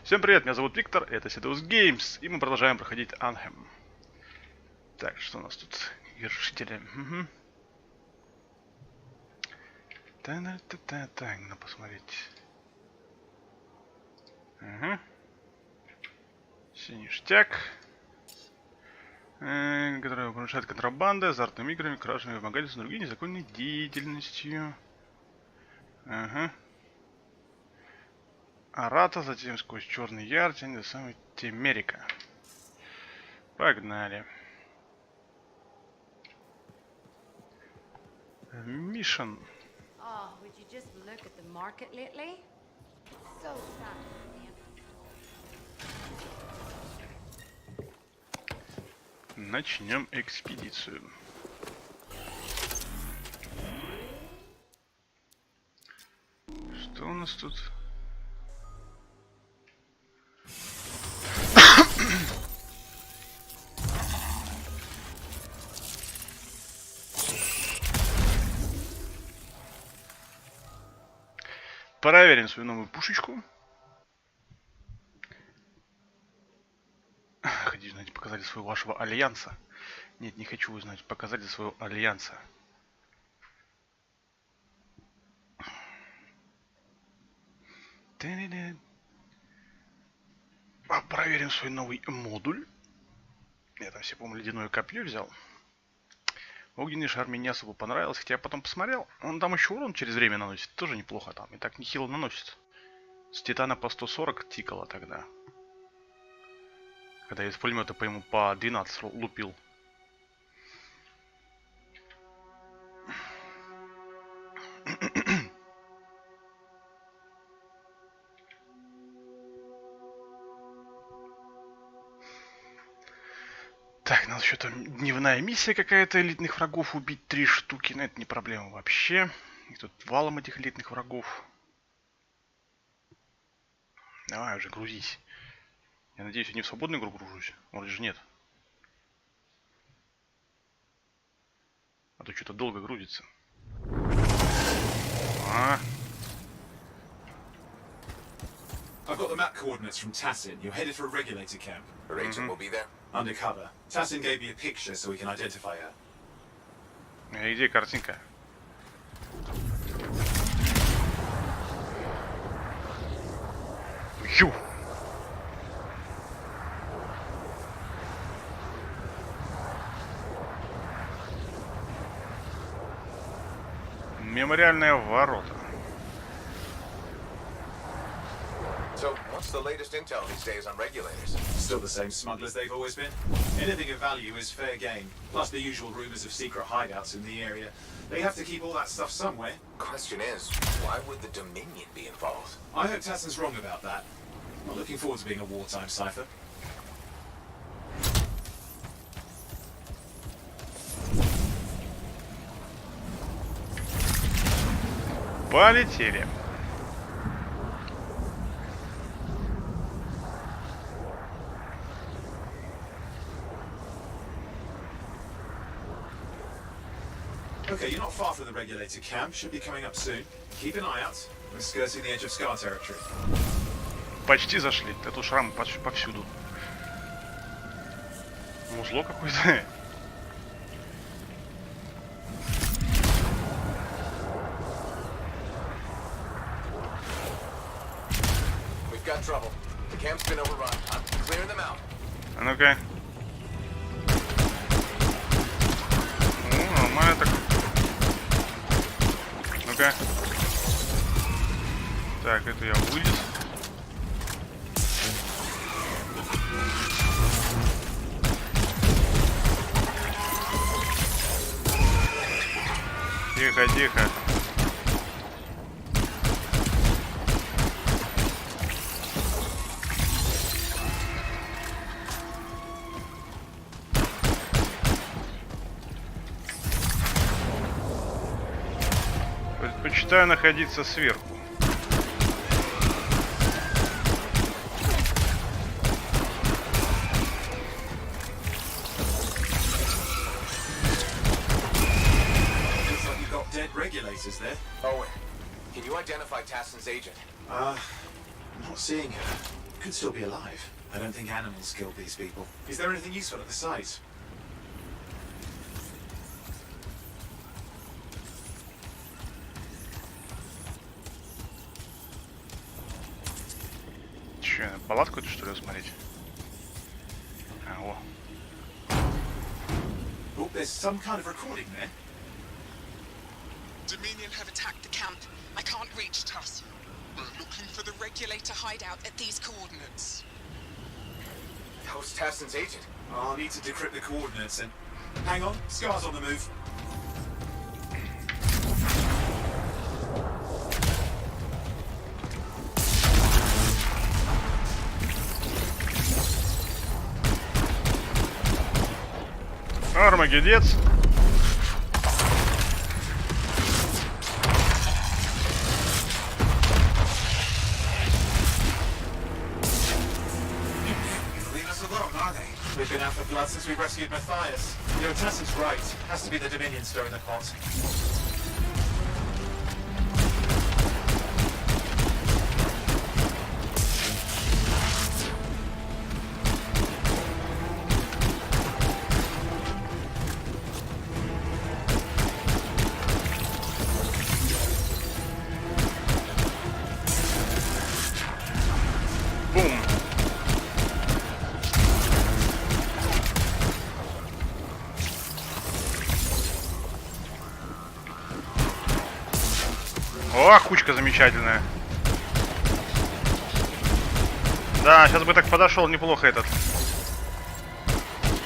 Всем привет, меня зовут Виктор, это Sedeus Games, и мы продолжаем проходить Anthem. Так, что у нас тут? Вершители. Угу. Так, надо посмотреть. Угу. Сиништяк. Который нарушает контрабандой, азартными играми, кражами, вымогательством, другой незаконной деятельностью. Ага. Арата, затем сквозь черный яр, тень до самой Темерика. Погнали. Мишен. Начнем экспедицию. Что у нас тут? Проверим свою новую пушечку. Хочу узнать показатели своего вашего альянса. Нет, не хочу узнать показатели своего альянса. Проверим свой новый модуль. Я там себе, по-моему, ледяное копье взял. Огненный шар мне не особо понравился, хотя я потом посмотрел. Он там еще урон через время наносит. Тоже неплохо там. И так нехило наносит. С титана по 140 тикало тогда. Когда я из пулемета по ему по 12 лупил. Так, нас еще там дневная миссия какая-то, элитных врагов убить 3 штуки, но это не проблема вообще. И тут валом этих элитных врагов. Давай уже, грузись. Я надеюсь, я не в свободную игру гружусь. Вроде же нет. А то что-то долго грузится. I've got the map coordinates from Tassin. You're headed for a regulator camp. Her agent will be there? Undercover. Tassin gave me a picture so we can identify her. Где картинка? Ю! Мемориальные ворота. So, what's the latest intel these days on regulators? Still the same smugglers they've always been. Anything of value is fair game. Plus the usual rumors of secret hideouts in the area. They have to keep all that stuff somewhere. Question is, why would the Dominion be involved? I hope Tassin's wrong about that. Not looking forward to being a wartime cipher. Полетели. Okay, you're not far from the regulator camp. Should be coming up soon. Keep an eye out. We're skirting the edge of Scar territory. Почти зашли. Это шрам повсюду. Музло какое-то. We've got trouble. The camp's been overrun. I'm clearing them out. А ну-ка. Нормально так. Ну-ка. Так, это я вылез. Тихо, тихо. Предпочитаю находиться сверху. Regulators there. Owen, can you identify Tassin's agent? I'm not seeing her. Could still be alive. I don't think animals killed these people. Is there anything useful at the site? Че, палатку эту, что ли, смотреть? А, о. Oh, there's some kind of recording there. Dominion have attacked the camp. I can't reach Tuss. We're looking for the regulator hideout at these coordinates. That was Tassin's agent. Oh, I'll need to decrypt the coordinates and... Hang on, Scar's on the move. Армагеддец. We've been out for blood since we rescued Matthias. You know, Tassin's right. Has to be the Dominion stirring the pot. Бум. О, кучка замечательная. Да, сейчас бы так подошел неплохо этот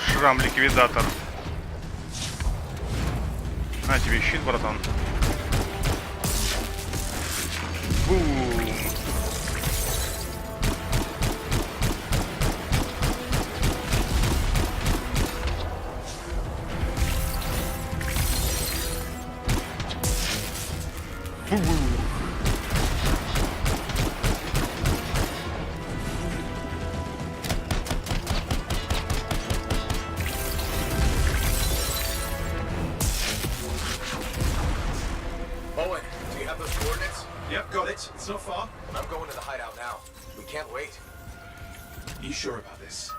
шрам-ликвидатор. На тебе щит, братан. Бум. Owen, do you have those coordinates? Yep, got it. It's not far. I'm going to the hideout now. We can't wait. You sure about this?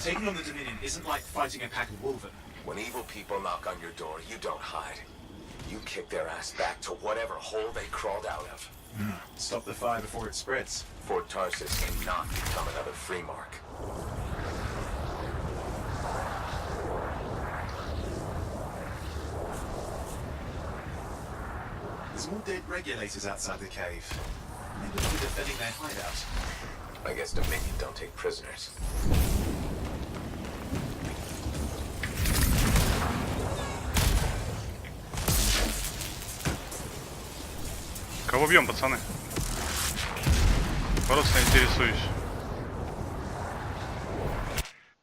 Taking on the Dominion isn't like fighting a pack of wolven. When evil people knock on your door, you don't hide. You kick their ass back to whatever hole they crawled out of. Stop the fire before it spreads. Fort Tarsus cannot become another free mark. There's more dead regulators outside the cave. Maybe they'll be defending their hideout. I guess Dominion don't take prisoners. Кого бьем, пацаны? Просто интересуюсь.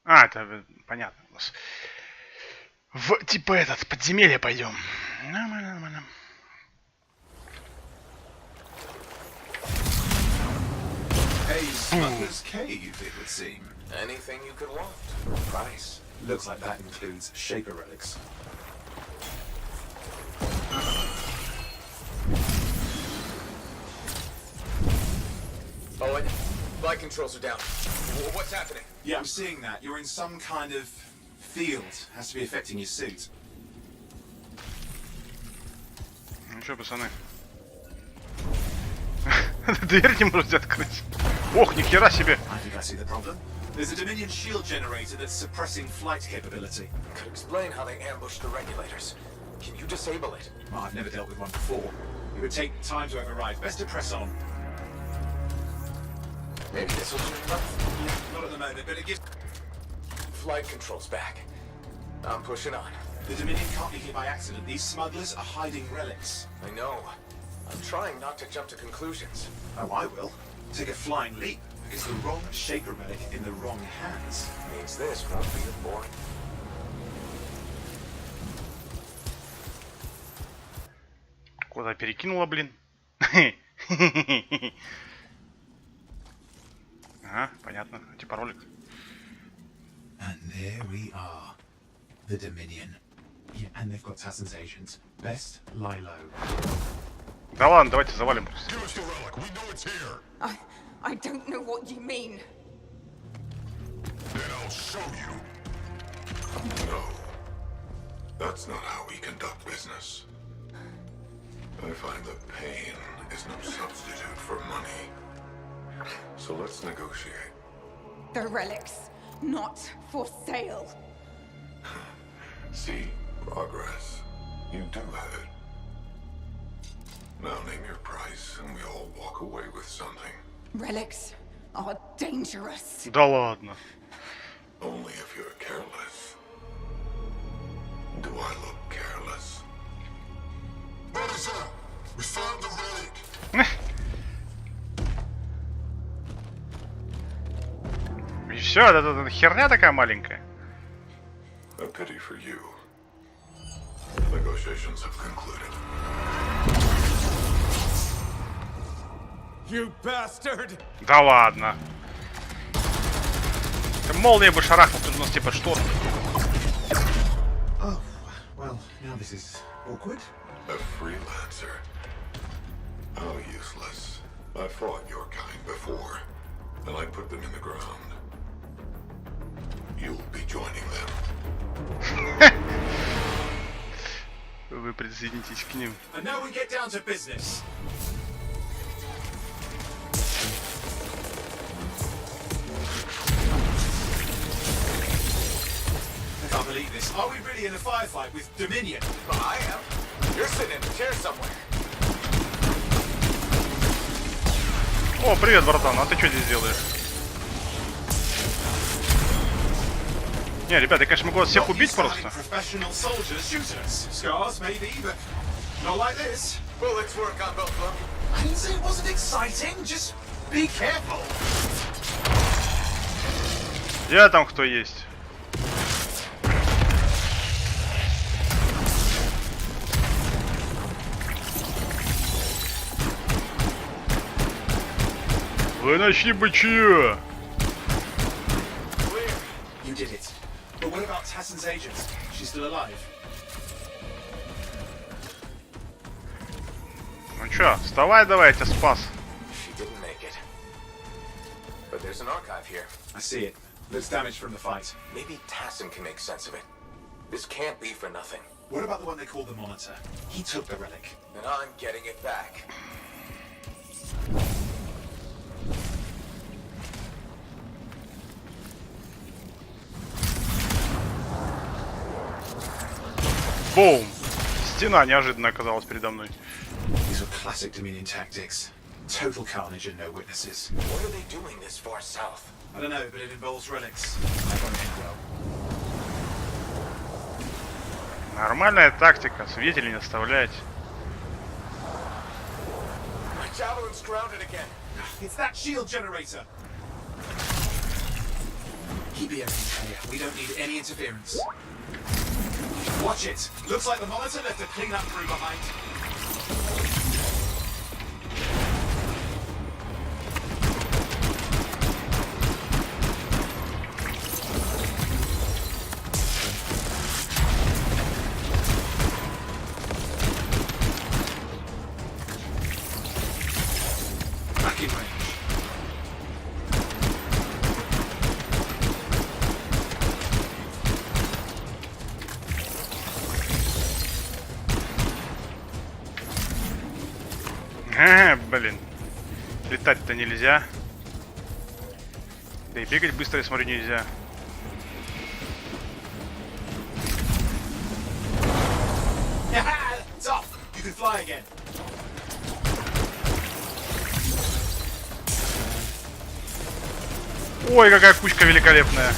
А, это понятно. В типа этот подземелье пойдем. Нормально, нормально. A smuggler's cave, it would seem. Anything you could want. Price. Looks like that includes Shaper relics. Owen, flight controls are down. What's happening? Yeah, I'm seeing that. You're in some kind of field. Has to be affecting your suit. Ну что, пацаны? Дверь не можете открыть. Ох, ни хера себе. I think I see the problem. There's a Dominion shield generator that's suppressing flight capability. Could explain how they ambushed the regulators. Can you disable it? Well, I've never dealt with one before. It would take time to override. Best to press on. Maybe this will turn it up. Yeah, not at the moment, but it gives... Flight controls back. I'm pushing on. The Dominion can't be here by accident. These smugglers are hiding relics. I know. I'm trying not to jump to conclusions. Oh, I will. Take a flying leap. Because the wrong Shaper relic in the wrong hands. Means this won't be as boring. Куда перекинула, блин? Ага, понятно. Типа ролик. And there we are. The Dominion. Yeah, and they've got Tassin's agents. Best lie low. Да ладно, давайте завалим. Give us the relic. We know it's here. I don't know what you mean. I'll show you. No. That's not how we conduct business. I find that pain is no substitute for money. So let's negotiate. The relics, not for sale. See, progress. You do have it. Now name your price and we all walk away with something. Relics are dangerous. Да ладно. Only if you're careless. Do I look careless? What is that? We found the relic. И все, это херня такая маленькая. A pity for you. Negotiations have concluded. You bastard! Да ладно. Ты молнией бы шарахнул, тут у нас типа шторм. Oh, well, now this is awkward. A freelancer. How useless. I fought your kind before, and I put them in the ground. You'll be joining them. Вы присоединитесь к ним. And now we get down to business. I can't believe this. Are we really in a firefight with Dominion? Well, I am. You're sitting in the chair somewhere. О, привет, братан, а ты что здесь делаешь? Не, ребята, я, конечно, могу вас всех убить просто. Professional soldiers, shooters. Scars, maybe, but not like this. Bullets work on both of them. I didn't say it wasn't exciting. Just be careful. Где там кто есть? Вы начни бычье! You did it. But what about Tassin's agent? She's still alive. Ну чё, вставай давай, я тебя спас. She didn't make it. But there's an archive here. I see it. Looks damaged from the fight. Maybe Tassin can make sense of it. This can't be for nothing. What about the one they call the Monitor? He took the relic. And I'm getting it back. Боум! Стена неожиданно оказалась передо мной. These were classic Dominion tactics. Total carnage and no witnesses. What are they doing this far south? I don't know, but it involves relics. I won't end well. Нормальная тактика, свидетелей не оставлять. My javelin's grounded again. It's that shield generator. Keep everything clear. We don't need any interference. Watch it. Looks like the Monitor left a cleanup crew behind. Back in range. Блин. Летать-то нельзя. Да и бегать быстро, я смотрю, нельзя. It's off. You can fly again. Ой, какая кучка великолепная.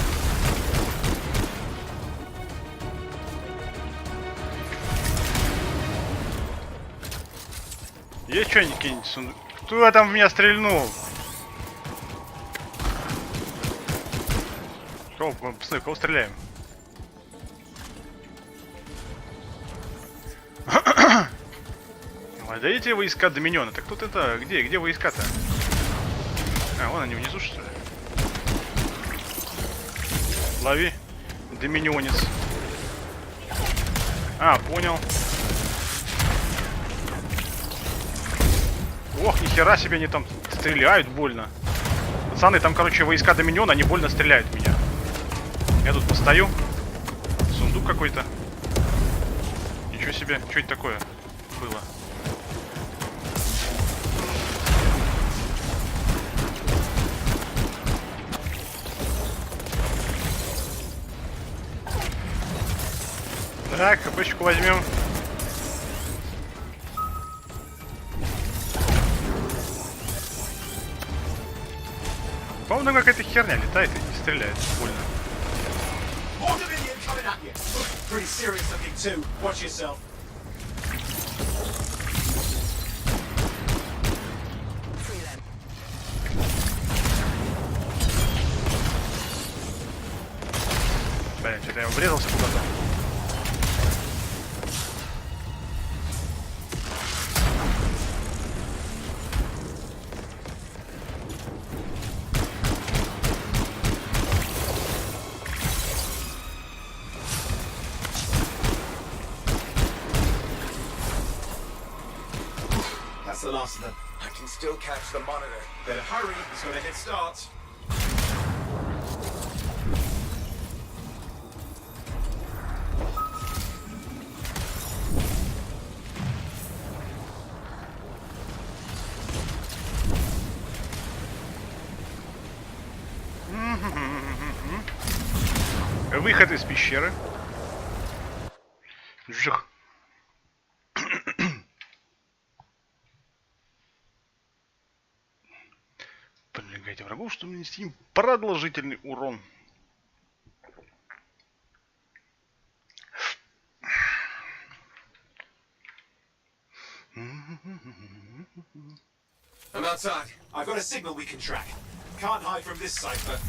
Есть что-нибудь, сундук? Кто там в меня стрельнул? Кого, пацаны, кого стреляем? Ой, да эти войска Доминиона. Так тут это, где войска-то? А, вон они внизу, что ли? Лови, Доминионец. А, понял. Ох, нихера себе, они там стреляют больно. Пацаны, там, короче, войска Доминиона, они больно стреляют в меня. Я тут постою. Сундук какой-то. Ничего себе. Что это такое было? Так, хпшку возьмем. По-моему, какая-то херня летает и не стреляет больно. Блин, что-то я врезался куда-то. That's the last of them. I can still catch the monitor. Better hurry, it's got a head start. Выход из пещеры. Жих. Подвигайте врагов, чтобы нанести им продолжительный урон. I'm outside. I've got a signal we can track. Can't hide from this cipher.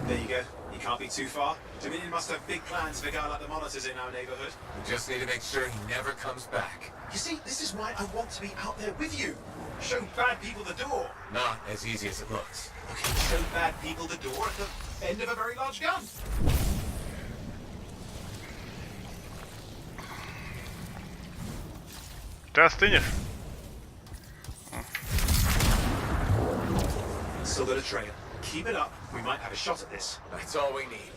There you go. You can't be too far. Dominion must have big plans for a guy like the monitors in our neighborhood. We just need to make sure he never comes back. You see, this is why I want to be out there with you. Show bad people the door. Not as easy as it looks. Okay, show bad people the door at the end of a very large gun. Ты остынешь? Still got a trail. Keep it up. We might have a shot at this. That's all we need.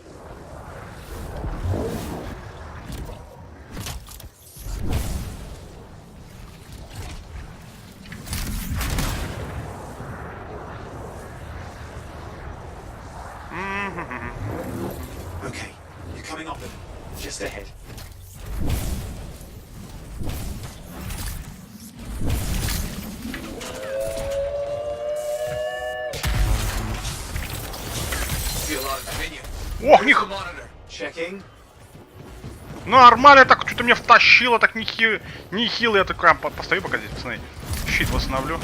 Okay, you're coming up them. Just ahead. See a lot of Dominion. Ох, Here's них! the monitor. Checking. Нормально, так что-то меня втащило, так нехило. Я такой постою пока здесь, пацаны. Щит восстановлю.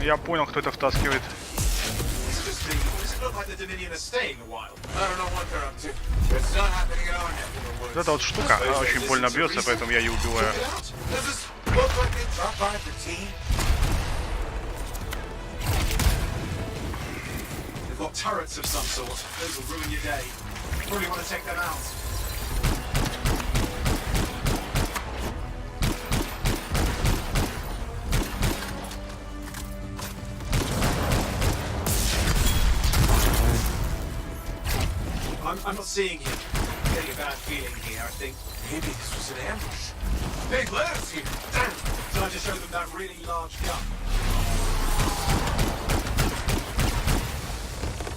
Я понял, кто это втаскивает. It's just me. Does it look like the Dominion are staying a while? I don't know what they're up to. It's not happening in our neck of the woods. Вот эта вот штука, она очень больно бьется, поэтому я ее убиваю. Check it out. Does this look like they dropped by for tea? They've got turrets of some sort. Those will ruin your day. Probably want to take them out. I'm not seeing him. I'm getting a bad feeling here, I think. Maybe this was an ambush. Big letters here. Damn! Time to show them that really large gun.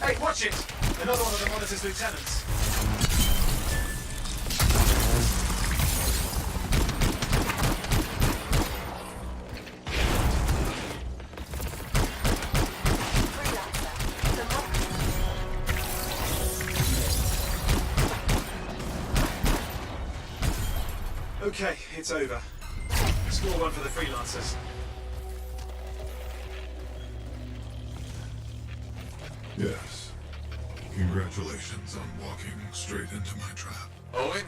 Hey, watch it! Another one of the monitor's lieutenants. Okay, it's over. Score one for the freelancers. Yes. Congratulations on walking straight into my trap. Owen?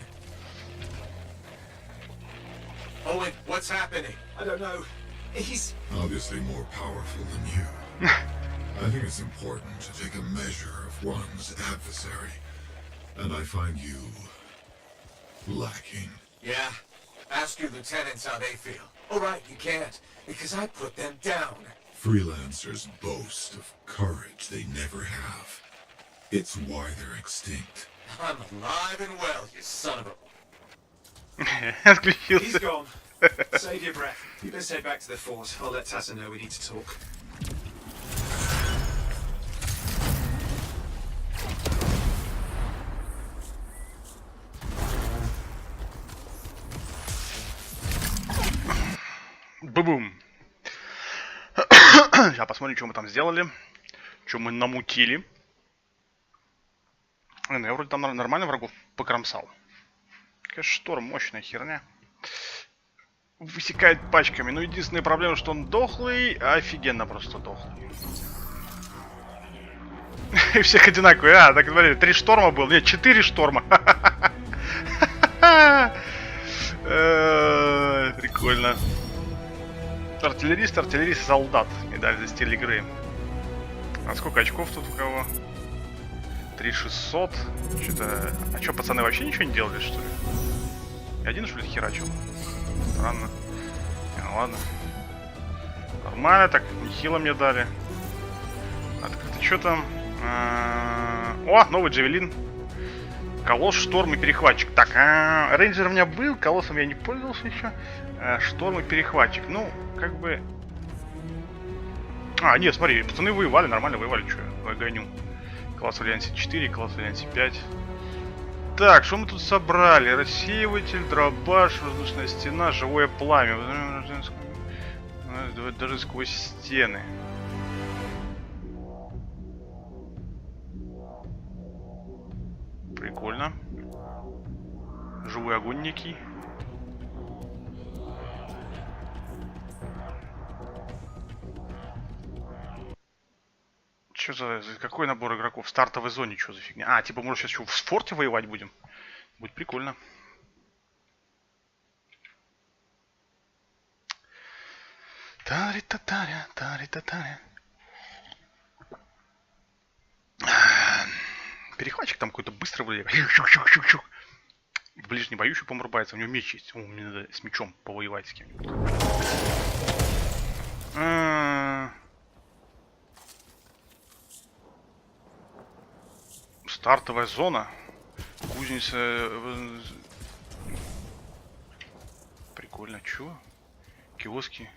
Owen, what's happening? I don't know. He's... Obviously more powerful than you. I think it's important to take a measure of one's adversary. And I find you lacking. Yeah? Ask your lieutenants how they feel. Oh, right, you can't, because I put them down. Freelancers boast of courage they never have. It's why they're extinct. I'm alive and well, you son of a... He's Отключился. gone. Save your breath. You best head back to the fort. I'll let Tassa know we need to talk. Бу-бум. Сейчас посмотрим, что мы там сделали. Что мы намутили. Я вроде там нормально врагов покромсал. Конечно, шторм, мощная херня. Высекает пачками. Но единственная проблема, что он дохлый. Офигенно просто дохлый. И всех одинаковые. А, так смотри, 3 шторма было. Нет, 4 шторма. Прикольно. Артиллерист, солдат. Медаль за стиль игры. А сколько очков тут у кого? 3600. Что-то... А что, пацаны вообще ничего не делали, что ли? Я один, что ли, херачил? Странно. Ну ладно. Нормально, так, нехило мне дали. Открыто, что там? О, новый джавелин. Колосс, шторм и перехватчик. Так, рейнджер у меня был, колоссом я не пользовался еще. Шторм и перехватчик. Ну, как бы... А, нет, смотри, пацаны воевали, нормально воевали, что я гоню. Класс в Альянсе 4, класс в Альянсе 5. Так, что мы тут собрали? Рассеиватель, дробаш, воздушная стена, живое пламя. Даже сквозь стены. Прикольно. Живой огонь некий. Что за какой набор игроков? В стартовой зоне что за фигня? А, типа, может, сейчас еще в форте воевать будем? Будет прикольно. Тари-татаря, тари-татаря. Перехватчик там какой-то быстро вроде. В ближнем бою еще, по-моему, рубается. У него меч есть. О, мне надо с мечом повоевать с кем-нибудь. Стартовая зона. Кузница. Прикольно. Чё? Киоски.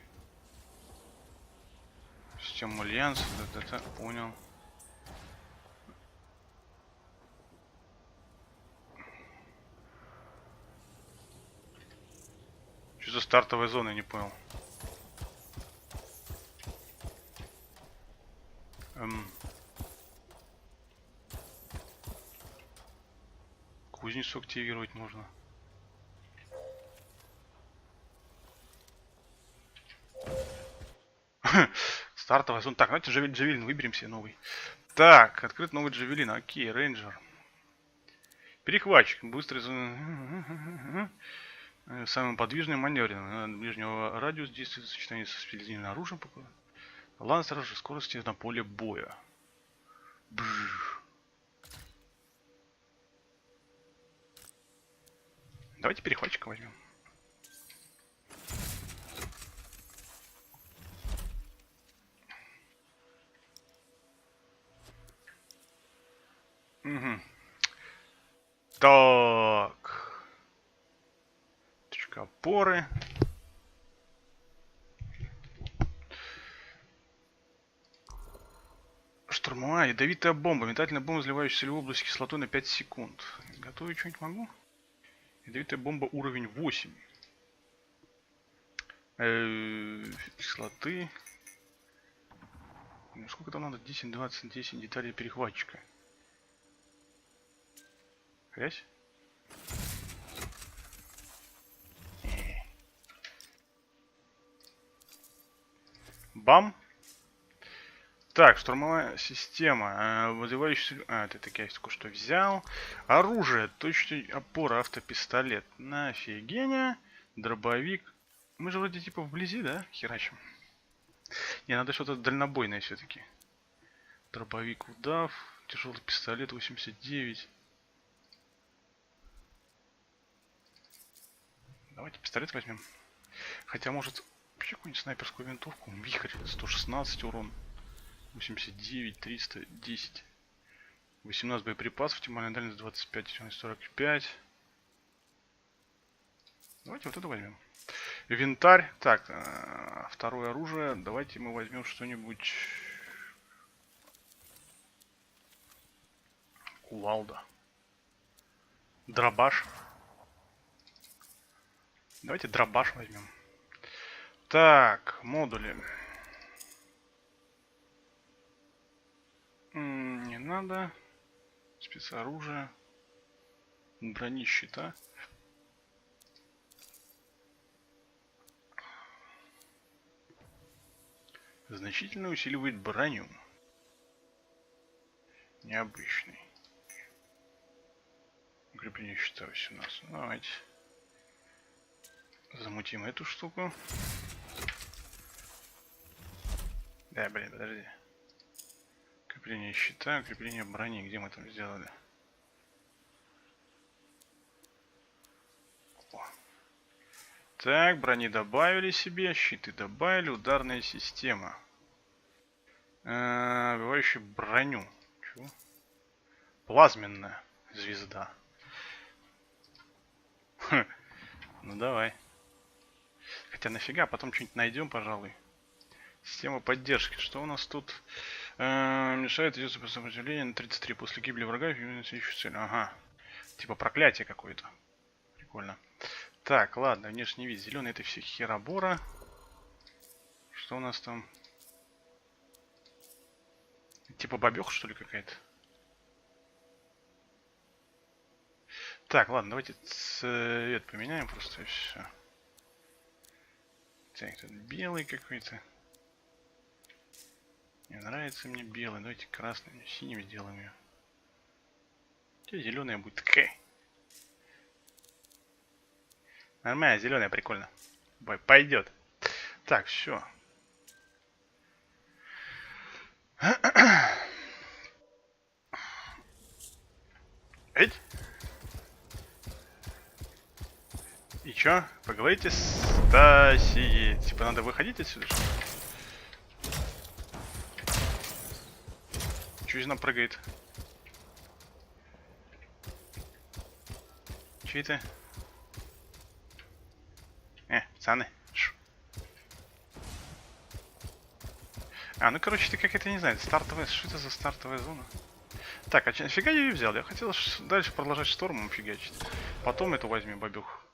Система Альянса. Да, понял. Что за стартовая зона, я не понял. Кузницу активировать можно. Стартовая зона. Так, давайте джавелин выберем себе новый. Так, открыт новый джавелин. Окей, рейнджер. Перехватчик. Быстрый. Самый подвижный маневренный. Ближнего радиус действует в сочетании со специальным оружием. Лансер же скорости на поле боя. Бжж. Давайте перехватчика возьмем. Угу. Так. Точка опоры. Штурмовая ядовитая бомба. Метательная бомба, взрывающаяся в область кислотой на 5 секунд. Готовить что-нибудь могу? Ядовитая бомба уровень 8. Кислоты. Сколько там надо? 10, 20, 10 деталей перехватчика. Грязь? Бам. Так, штурмовая система. Вызывающийся... это так я только что взял. Оружие. Точная опора, автопистолет. Нафигеня. Дробовик. Мы же вроде типа вблизи, да? Херачим. Не, надо что-то дальнобойное все-таки. Дробовик удав. Тяжелый пистолет 89. Давайте пистолет возьмем. Хотя, может, вообще какую-нибудь снайперскую винтовку. Вихрь, 116 урон. 89, 310. 18 боеприпасов, оптимальная дальность 25, 45. Давайте вот это возьмем. Инвентарь. Так, второе оружие. Давайте мы возьмем что-нибудь. Кувалда. Дробаш. Давайте дробаш возьмем. Так, модули. Не надо. Спецоружие. Брони, щита. Значительно усиливает броню. Необычный. Укрепление щита 18. Давайте. Замутим эту штуку. Да, блин, подожди. Укрепление щита, укрепление брони. Где мы там сделали? О. Так, брони добавили себе, щиты добавили, ударная система. Убивающая броню. Чего? Плазменная звезда. Ну давай. Хотя нафига, потом что-нибудь найдем, пожалуй. Система поддержки. Что у нас тут? Мешает идет сопротивление на 33 после гибели врага. Цель. Ага. Типа проклятие какое-то. Прикольно. Так, ладно, внешний вид. Зеленый это все херобора. Что у нас там? Типа бабёха, что ли, какая-то? Так, ладно, давайте цвет поменяем просто и все. Так, тут белый какой-то. Не нравится мне белый. Давайте красным, синим сделаем ее. Зеленая будет такая. Нормально, зеленая, прикольно. Пойдет. Так, все. Эть? И чё? Поговорите с Стасией. Типа надо выходить отсюда, что ли? Чё она прыгает? Чё это? Пацаны. Ну короче, ты какая-то, не знаю, стартовая... Что это за стартовая зона? Так, а нафига я ее взял? Я хотел дальше продолжать штормом фигачить. Потом эту возьмем, бабюх.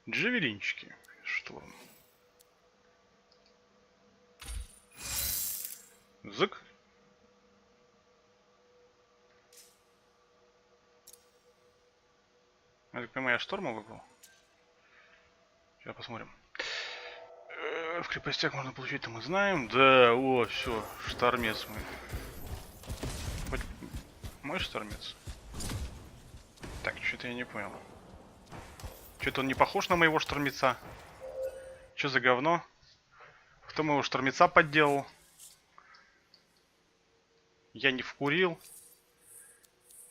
Джавелинчики. Шторм. Зык. Это как моя шторма выбрал. Сейчас посмотрим. В крепостях можно получить, это мы знаем. Да, о, все, штормец мой. Хоть мой штормец. Так, что-то я не понял. Что-то он не похож на моего штормеца. Что за говно? Кто моего штормеца подделал? Я не вкурил.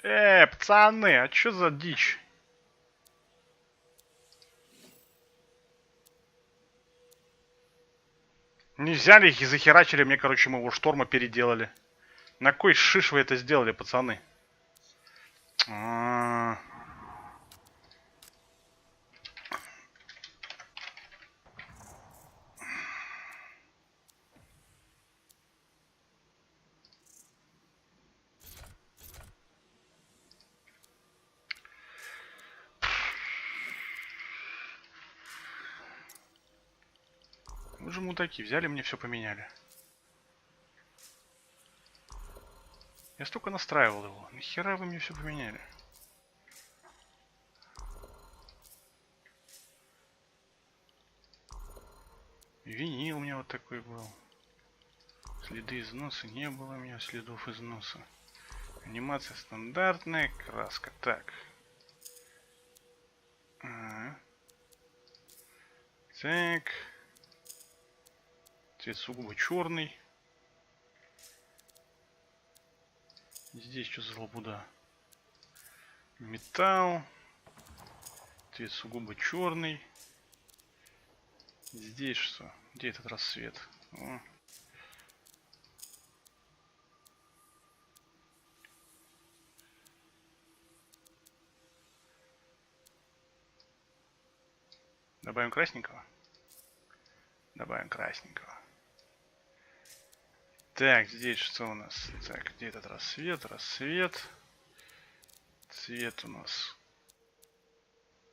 Пацаны, а что за дичь? Не взяли их и захерачили, мне, короче, моего шторма переделали. На кой шиш вы это сделали, пацаны? Вы же мудаки, взяли мне все поменяли. Я столько настраивал его. Нахера вы мне все поменяли? Винил у меня вот такой был. Следы износа не было у меня, следов износа. Анимация стандартная, краска. Так. Так. Цвет сугубо черный. Здесь что за лабуда? Металл. Цвет сугубо черный. Здесь что? Где этот рассвет? О. Добавим красненького. Добавим красненького. Так, здесь что у нас? Так, где этот рассвет? Рассвет. Цвет у нас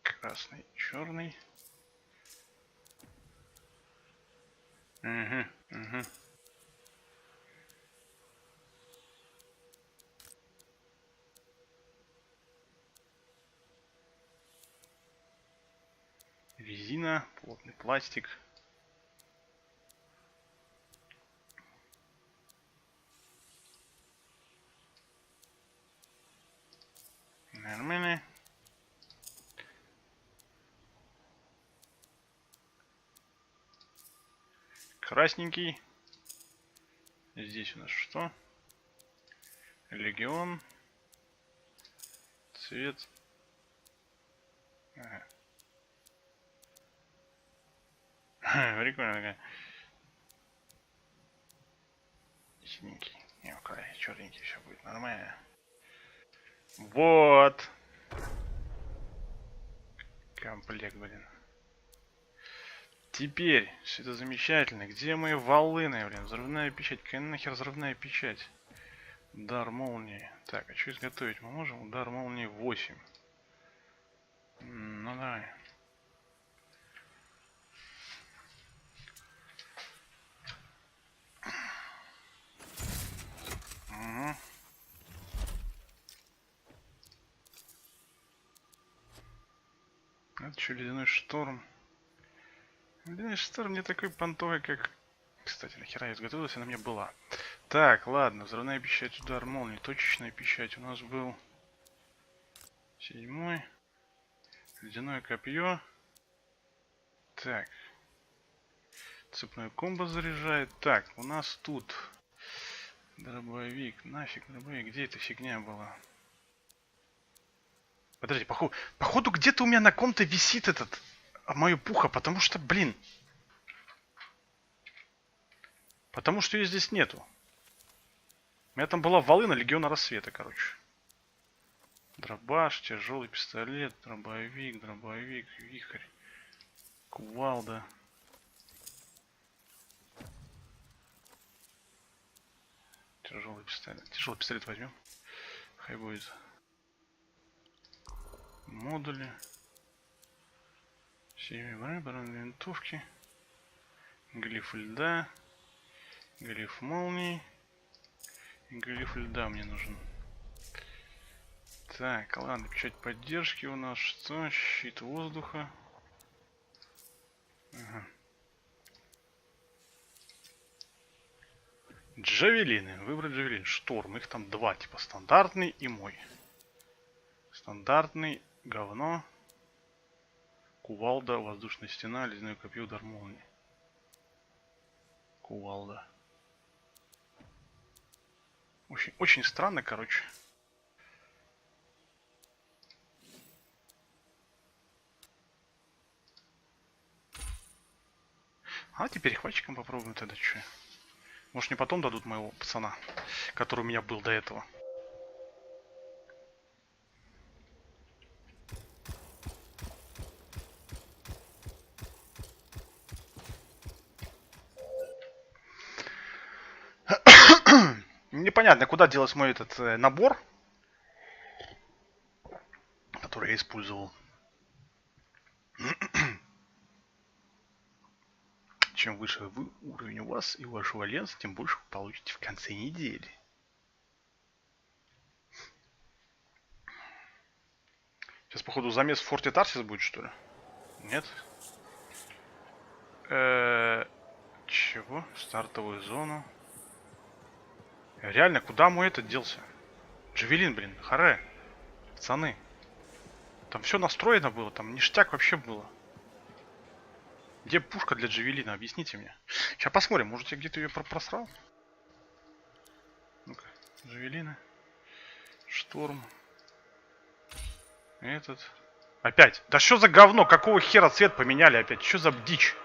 красный, черный. Угу, угу. Резина, плотный пластик. Нормально. Красненький. Здесь у нас что? Легион. Цвет. Ага. Прикольно такая. Синенький. Не, черненький, все будет нормально. Вот. Комплект, блин. Теперь, все это замечательно. Где мои волыны, блин? Взрывная печать. Какая нахер взрывная печать? Удар молнии. Так, а что изготовить мы можем? Удар молнии 8. Ну давай. Угу. Это что, ледяной шторм? Ледяной шторм не такой понтовый, как... Кстати, нахера я изготовилась, она мне была. Так, ладно, взрывная печать, удар молнии, точечная печать у нас был 7. Ледяное копье. Так. Цепной комбо заряжает. Так, у нас тут... Дробовик, нафиг дробовик, где эта фигня была? Подожди, походу где-то у меня на ком-то висит этот... мою пуха, потому что, блин... Потому что ее здесь нету. У меня там была волына Легиона Рассвета, короче. Дробаш, тяжелый пистолет, дробовик, вихрь, кувалда. Тяжелый пистолет возьмем. Хай будет. Модули. 7 баранные винтовки. Глиф льда. Глиф молнии. И глиф льда мне нужен. Так, ладно, печать поддержки у нас что? Щит воздуха. Ага. Джавелины. Выбрать джавелин. Шторм. Их там 2, типа стандартный и мой. Стандартный, говно. Кувалда, воздушная стена, ледяное копье, удар молнии. Кувалда. Очень, очень странно, короче. А теперь хватчиком попробуем тогда что. Может, не потом дадут моего пацана, который у меня был до этого. Непонятно, куда делать мой этот набор, который я использовал. Чем выше уровень у вас и вашего ленса, тем больше вы получите в конце недели. Сейчас, походу, замес в Форте Тарсис будет, что ли? Нет? Чего? Стартовую зону. Реально, куда мой этот делся? Джавелин, блин, харе. Пацаны. Там все настроено было, там ништяк вообще было. Где пушка для джавелина? Объясните мне. Сейчас посмотрим, может я где-то ее просрал? Ну-ка, джавелина. Шторм. Этот. Опять. Да что за говно? Какого хера цвет поменяли опять? Что за дичь?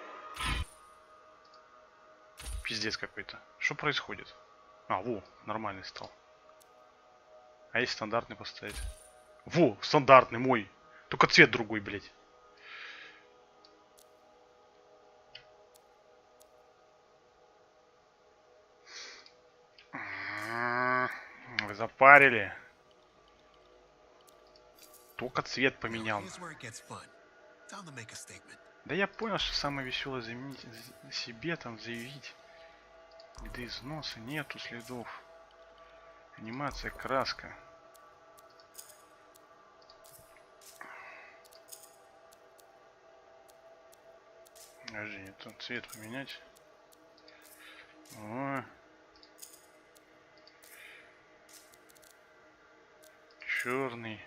Пиздец какой-то. Что происходит? А, во, нормальный стал. А есть стандартный поставить? Во, стандартный мой. Только цвет другой, блядь. Вы запарили. Только цвет поменял. Да я понял, что самое веселое заменить себе, там, заявить. Где износа нету следов. Анимация, краска. Подожди, это цвет поменять. О. Черный.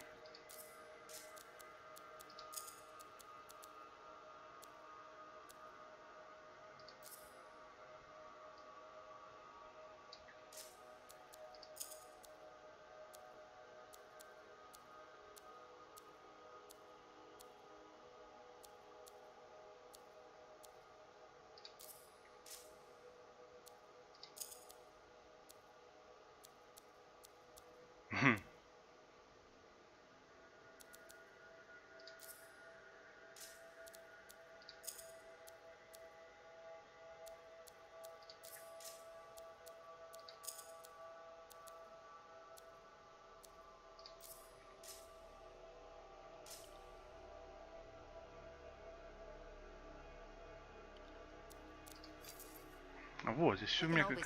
Вот, здесь все у меня как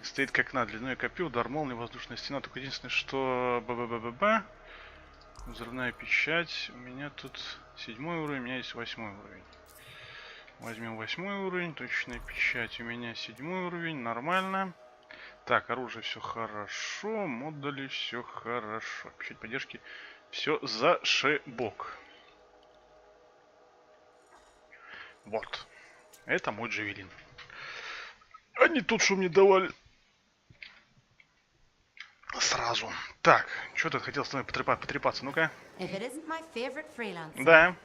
стоит как на длиной копил, удар молнии, воздушная стена. Только единственное, что б-б-б-б-б. Взрывная печать. У меня тут 7-й уровень, у меня есть 8-й уровень. Возьмем 8-й уровень, точная печать. У меня 7-й уровень, нормально. Так, оружие все хорошо, модули все хорошо. Печать поддержки, все зашибок. Вот. Это мой джавелин. А не тот, что мне давали. Сразу. Так, что ты хотел с тобой потрепаться? Ну-ка. Да.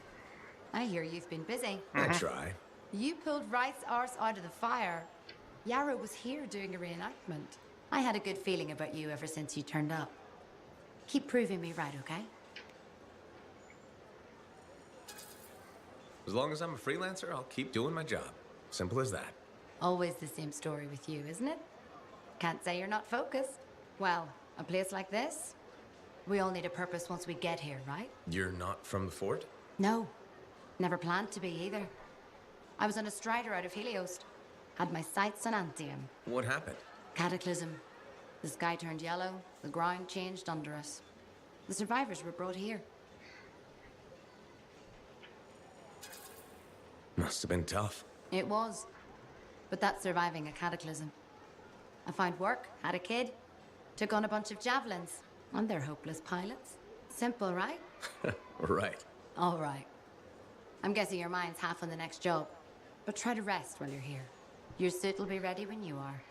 I hear you've been busy. I try. You pulled Wright's arse out of the fire. Yarrow was here doing a reenactment. I had a good feeling about you ever since you turned up. Keep proving me right, okay? As long as I'm a freelancer, I'll keep doing my job. Simple as that. Always the same story with you, isn't it? Can't say you're not focused. Well, a place like this, we all need a purpose once we get here, right? You're not from the fort? No. Never planned to be either. I was on a strider out of Helios. Had my sights on Anthem. What happened? Cataclysm. The sky turned yellow, the ground changed under us. The survivors were brought here. Must have been tough. It was. But that's surviving a cataclysm. I found work, had a kid, took on a bunch of javelins, and they're hopeless pilots. Simple, right? Right. All right. I'm guessing your mind's half on the next job. But try to rest while you're here. Your suit will be ready when you are.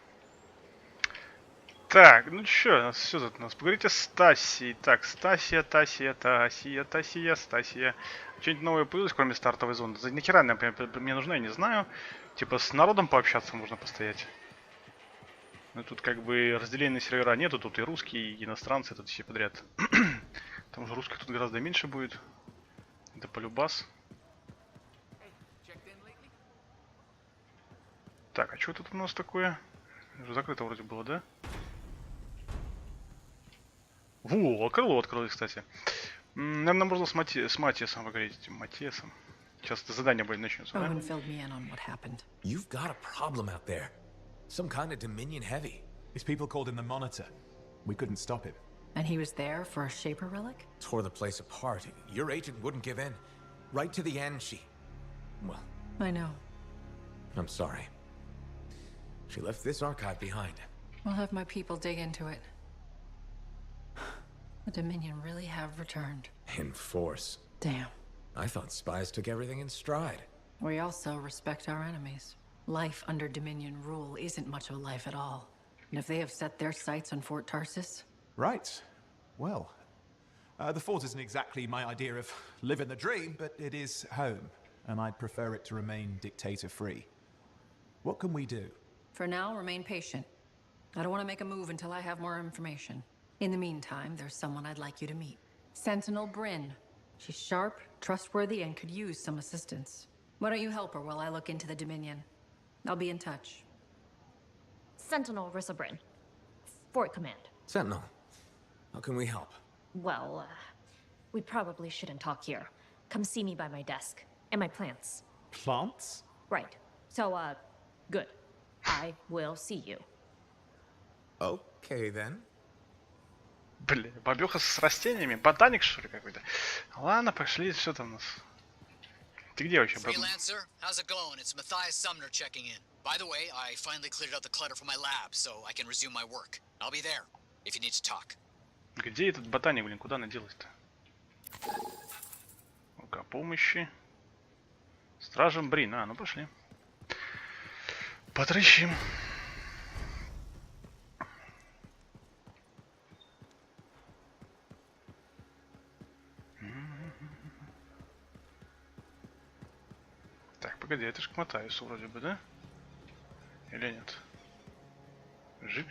Так, ну чё, у нас все тут у нас. Поговорите с Стасией. Так, Стасия. Что-нибудь новое появилось, кроме стартовой зоны? За нахера мне нужна, я не знаю. Типа с народом пообщаться можно постоять. Ну тут как бы разделения на сервера нету, тут и русские, и иностранцы, тут все подряд. Там уже русских тут гораздо меньше будет. Это полюбас. Так, а что тут у нас такое? Уже закрыто вроде было, да? Во, крыло открылось, кстати. Наверное, можно с Матиасом поговорить. Матиасом. Сейчас задание будет начнется, да? You've got a problem out there. Some kind of Dominion heavy. His people called him the Monitor. We couldn't stop him. And he was there for a Shaper relic? Tore the place apart. Your agent wouldn't give in. Right to the end, well, I know. I'm sorry. She left this archive behind. I'll have my people dig into it. The Dominion really have returned. In force. Damn. I thought spies took everything in stride. We also respect our enemies. Life under Dominion rule isn't much of a life at all. And if they have set their sights on Fort Tarsis... Right. Well, The fort isn't exactly my idea of living the dream, but it is home, and I'd prefer it to remain dictator-free. What can we do? For now, remain patient. I don't want to make a move until I have more information. In the meantime, there's someone I'd like you to meet. Sentinel Bryn. She's sharp, trustworthy, and could use some assistance. Why don't you help her while I look into the Dominion? I'll be in touch. Sentinel Rissa Bryn. Fort Command. Sentinel, how can we help? Well, we probably shouldn't talk here. Come see me by my desk. And my plants. Plants? Right. So, good. I will see you. Okay, then. Бля, бабёха с растениями? Ботаник, что ли, какой-то? Ладно, пошли, что там у нас? Ты где вообще, брат? Freelancer, how's it going? It's Matthias Sumner checking in. By the way, I finally cleared out the clutter from my lab, so I can resume my work. I'll be there, if you need to talk. Где этот ботаник, блин, куда она делась-то? Ну-ка, помощи. Стражем Брин. Ну пошли. Потрещим. Так, погоди, это ж к Матаюсу вроде бы, да? Или нет? Жик?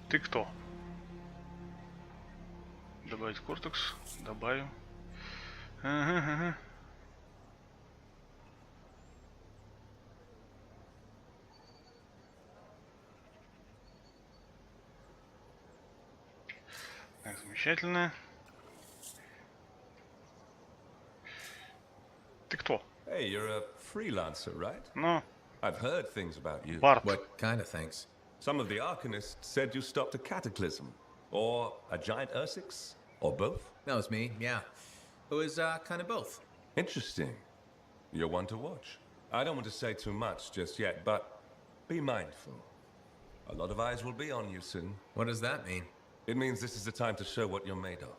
Ты кто? Добавить кортекс. Добавим. Ага. Так, замечательно. Ты кто? Hey, you're a freelancer, right? No. I've heard things about you. Bart. What kind of things? Some of the Arcanists said you stopped a cataclysm. Or a giant Ursix. Or both. That was me, yeah. It was, kind of both. Interesting. You're one to watch. I don't want to say too much just yet, but be mindful. A lot of eyes will be on you soon. What does that mean? It means this is the time to show what you're made of.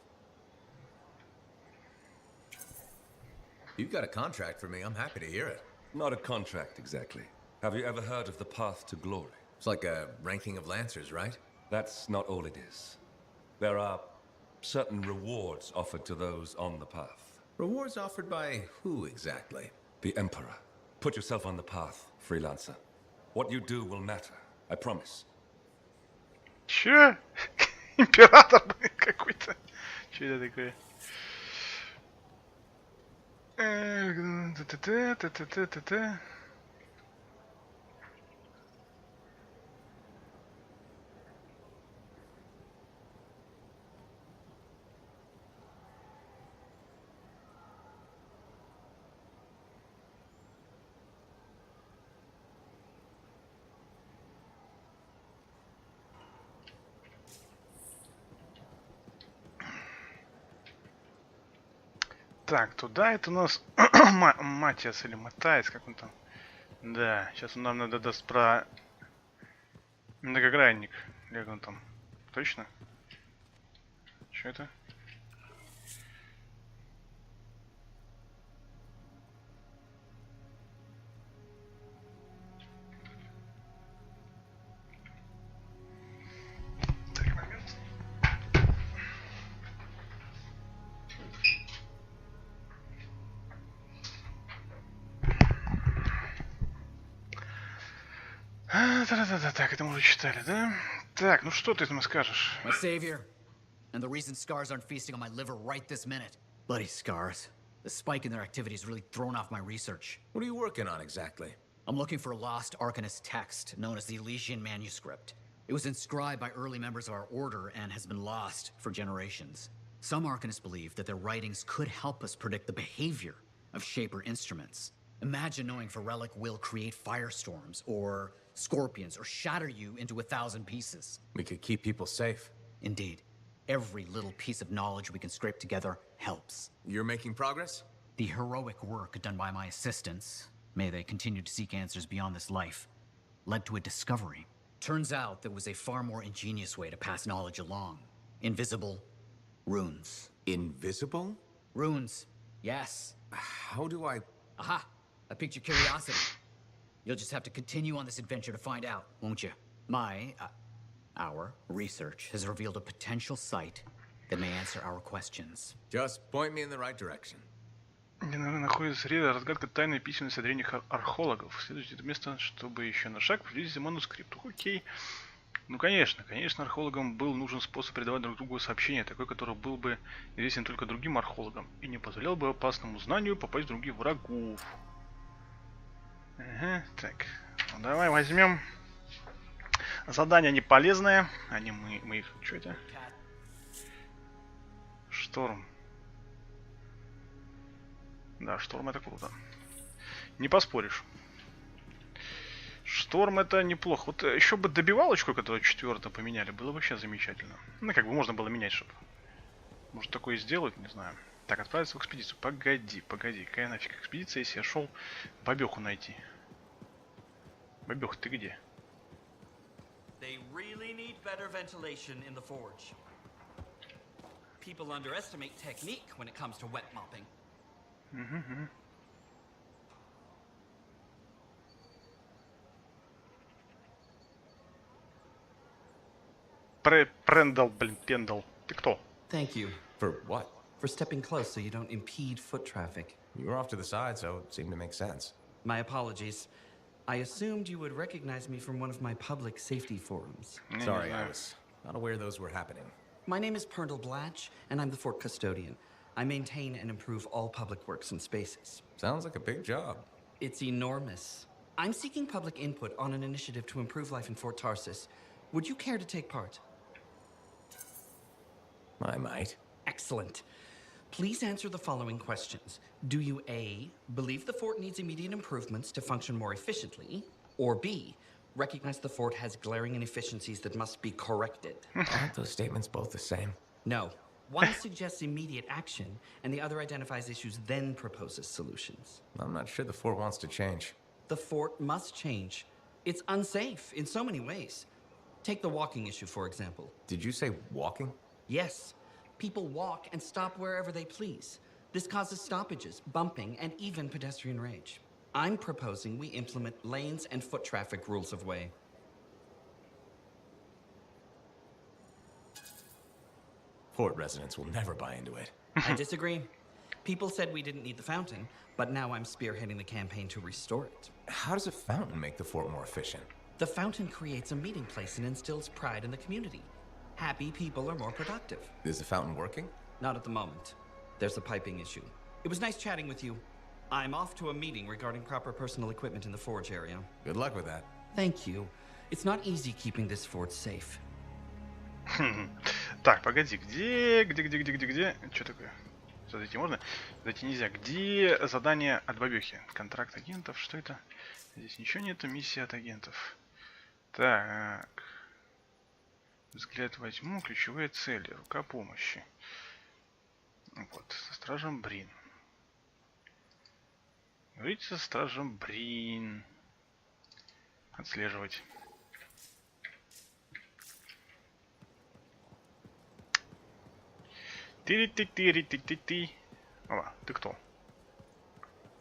You've got a contract for me. I'm happy to hear it. Not a contract, exactly. Have you ever heard of the Path to Glory? It's like a ranking of Lancers, right? That's not all it is. There are certain rewards offered to those on the path. Rewards offered by who exactly? The Emperor. Put yourself on the path, freelancer. What you do will matter, I promise. Чё? Император, блин, какой-то. Чё это такое? Та-та-та-та-та-та-та. Так, туда это у нас Матиас или Матаец, как он там. Да, сейчас он нам надо даст про многогранник. Или как он там. Точно? Что это? Так, момент. Так, это мы уже читали, да? Так, ну что ты там скажешь? My savior, and the reason scars aren't feasting on my liver right this minute. Bloody scars. The spike in their activity has really thrown off my research. What are you working on exactly? I'm looking for a lost Arcanist text known as the Elysian Manuscript. It was inscribed by early members of our order and has been lost for generations. Some Arcanists believe that their writings could help us predict the behavior of Shaper instruments. Imagine knowing Ferelic will create firestorms, or scorpions, or shatter you into 1,000 pieces. We could keep people safe. Indeed. Every little piece of knowledge we can scrape together helps. You're making progress? The heroic work done by my assistants, may they continue to seek answers beyond this life, led to a discovery. Turns out there was a far more ingenious way to pass knowledge along. Invisible runes. Invisible? Runes, yes. How do I... Aha! I piqued your curiosity. You'll just have to continue on this adventure to find out, won't you? My Our research has revealed a potential site that may answer our questions. Just point me in the right direction. Где находится разгадка тайной письменности древних археологов. Следуйте это место, чтобы еще на шаг приблизиться к манускрипту. Окей. Ну, конечно, археологам был нужен способ передавать друг другу сообщения, такой, который был бы известен только другим археологам и не позволял бы опасному знанию попасть в других врагов. Ага, так. Ну, давай возьмем. Задания не полезные. Мы их... Что это? Шторм. Да, шторм это круто. Не поспоришь. Шторм это неплохо. Вот еще бы добивалочку, которую 4-ю поменяли, было вообще замечательно. Ну, как бы можно было менять, чтобы... Может такое сделать, не знаю. Так, отправиться в экспедицию. Погоди. Какая нафиг экспедиция, если я шел бабеху найти? Бабеха, ты где? They really need better ventilation in the forge. People underestimate technique when it comes to wet mopping. Прендал, блин, пендал. Ты кто? Thank you. For what? For stepping close so you don't impede foot traffic. You were off to the side, so it seemed to make sense. My apologies. I assumed you would recognize me from one of my public safety forums. Sorry, I was not aware those were happening. My name is Perndal Blatch, and I'm the fort custodian. I maintain and improve all public works and spaces. Sounds like a big job. It's enormous. I'm seeking public input on an initiative to improve life in Fort Tarsis. Would you care to take part? I might. Excellent. Please answer the following questions. Do you A, believe the fort needs immediate improvements to function more efficiently? Or B, recognize the fort has glaring inefficiencies that must be corrected? Aren't those statements both the same? No. One suggests immediate action, and the other identifies issues, then proposes solutions. I'm not sure the fort wants to change. The fort must change. It's unsafe in so many ways. Take the walking issue, for example. Did you say walking? Yes. People walk and stop wherever they please. This causes stoppages, bumping, and even pedestrian rage. I'm proposing we implement lanes and foot traffic rules of way. Fort residents will never buy into it. I disagree. People said we didn't need the fountain, but now I'm spearheading the campaign to restore it. How does a fountain make the fort more efficient? The fountain creates a meeting place and instills pride in the community. Happy people are more productive. Is the fountain working? Not at the moment. There's a piping issue. It was nice chatting with you. I'm off to a meeting regarding proper personal equipment in the forge area. Good luck with that. Thank you. It's not easy keeping this fort safe. Так, погоди, где? Что такое? Зайти можно? Зайти нельзя. Где задание от бабехи? Контракт агентов, что это? Здесь ничего нету, миссия от агентов. Так. Взгляд возьму, ключевые цели, рука помощи. Вот, со стражем Брин. Говорите со стражем Брин. Отслеживать. Ты. О, ты кто?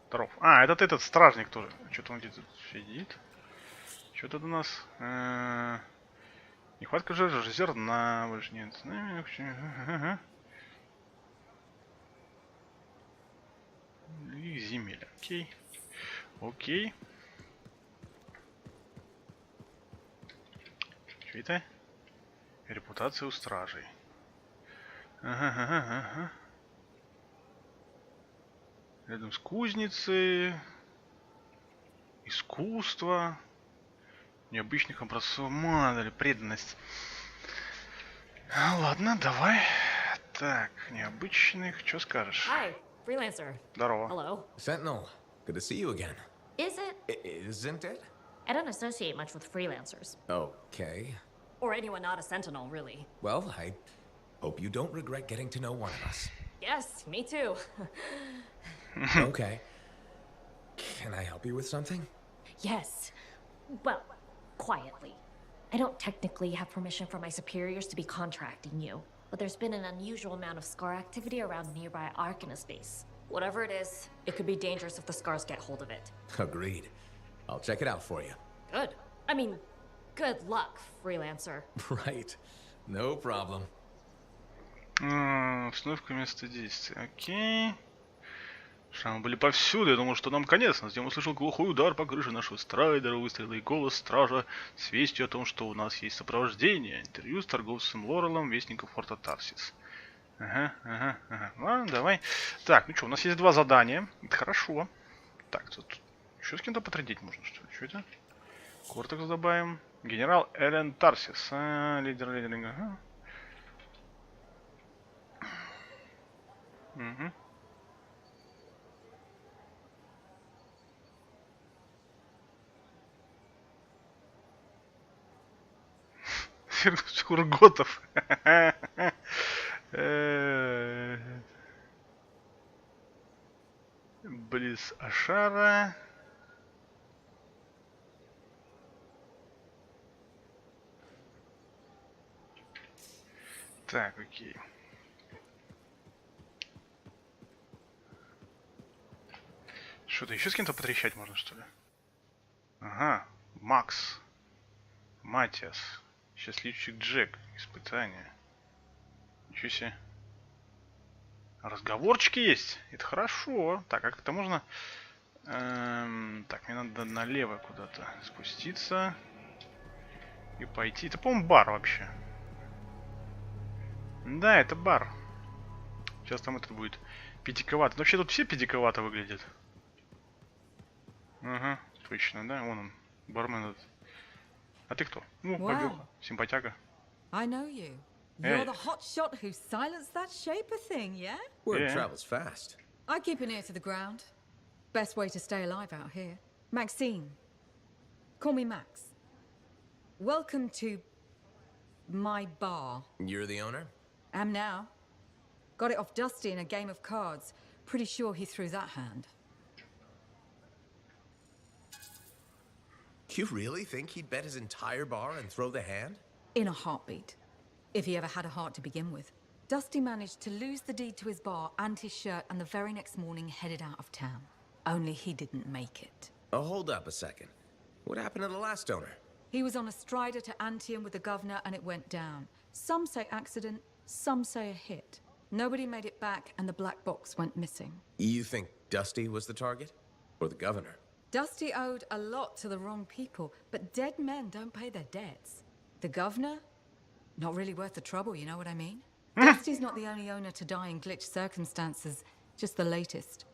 Здоров. А, это ты, этот стражник тоже. Что-то он где-то сидит. Что тут у нас? Нехватка зерна, больше нет. И земель. Окей. Что это? Репутация у стражей. Ага. Рядом с кузницей. Искусство. Необычных образцов модели. Преданность. Ладно, давай. Так, необычных. Что скажешь? Hi, freelancer. Здорово. Hello. Sentinel, good to see you again. Is it? Isn't it? I don't associate much with freelancers. Okay. Or anyone not a sentinel, really. Well, I hope you don't regret getting to know one of us. Yes, me too. Okay. Can I help you with something? Yes. Well, quietly. I don't technically have permission from my superiors to be contracting you, but there's been an unusual amount of scar activity around nearby Arcanist base. Whatever it is, it could be dangerous if the scars get hold of it. Agreed. I'll check it out for you. Good. I mean, Good luck, freelancer. Right. No problem. Установка места действия. Окей. Шрамы были повсюду. Я думал, что нам конец. Но затем услышал глухой удар по крыше нашего страйдера, выстрелы и голос стража с вестью о том, что у нас есть сопровождение. Интервью с торговцем Лорелом, вестником форта Тарсис. Ага. Ладно, давай. Так, ну что, у нас есть 2 задания. Это хорошо. Так, тут еще с кем-то потрудить можно, что ли? Что это? Кортекс добавим. Генерал Эллен Тарсис. Лидер. Ага. Угу. Сурготов. Близ Ашара. Так, окей. Что-то еще с кем-то потрещать можно, что ли? Ага, Макс. Матиас. Счастливчик Джек. Испытание. Ничего себе. Разговорчики есть. Это хорошо. Так, как это можно... так, мне надо налево куда-то спуститься. И пойти. Это, по-моему, бар вообще. Да, это бар. Сейчас там этот будет педиковато. Вообще тут все педиковато выглядят. Ага, точно, да? Вон он, бармен этот. А ты кто? Ну, побег. Симпатяга. I know you. You're the hotshot who silenced that shaper thing, yeah? Word travels fast. I keep an ear to the ground. Best way to stay alive out here. Maxine. Call me Max. Welcome to my bar. You're the owner? Am now. Got it off Dusty in a game of cards. Pretty sure he threw that hand. You really think he'd bet his entire bar and throw the hand? In a heartbeat. If he ever had a heart to begin with. Dusty managed to lose the deed to his bar and his shirt, and the very next morning headed out of town. Only he didn't make it. Oh, hold up a second. What happened to the last owner? He was on a strider to Anthem with the governor and it went down. Some say accident, some say a hit. Nobody made it back and the black box went missing. You think Dusty was the target? Or the governor? Dusty owed a lot to the wrong people, but dead men don't pay their debts. The governor? Not really worth the trouble, you know what I mean? Dusty's not the only owner to die in glitched circumstances, just the latest.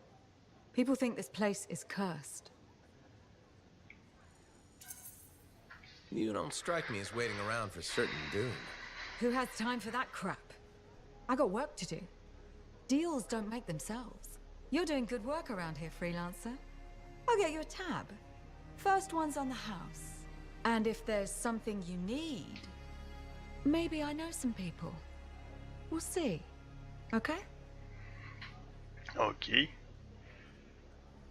People think this place is cursed. You don't strike me as waiting around for certain doom. Who has time for that crap? I got work to do. Deals don't make themselves. You're doing good work around here, freelancer. I'll get you a tab. First one's on the house. And if there's something you need, maybe I know some people. We'll see. Okay? Окей.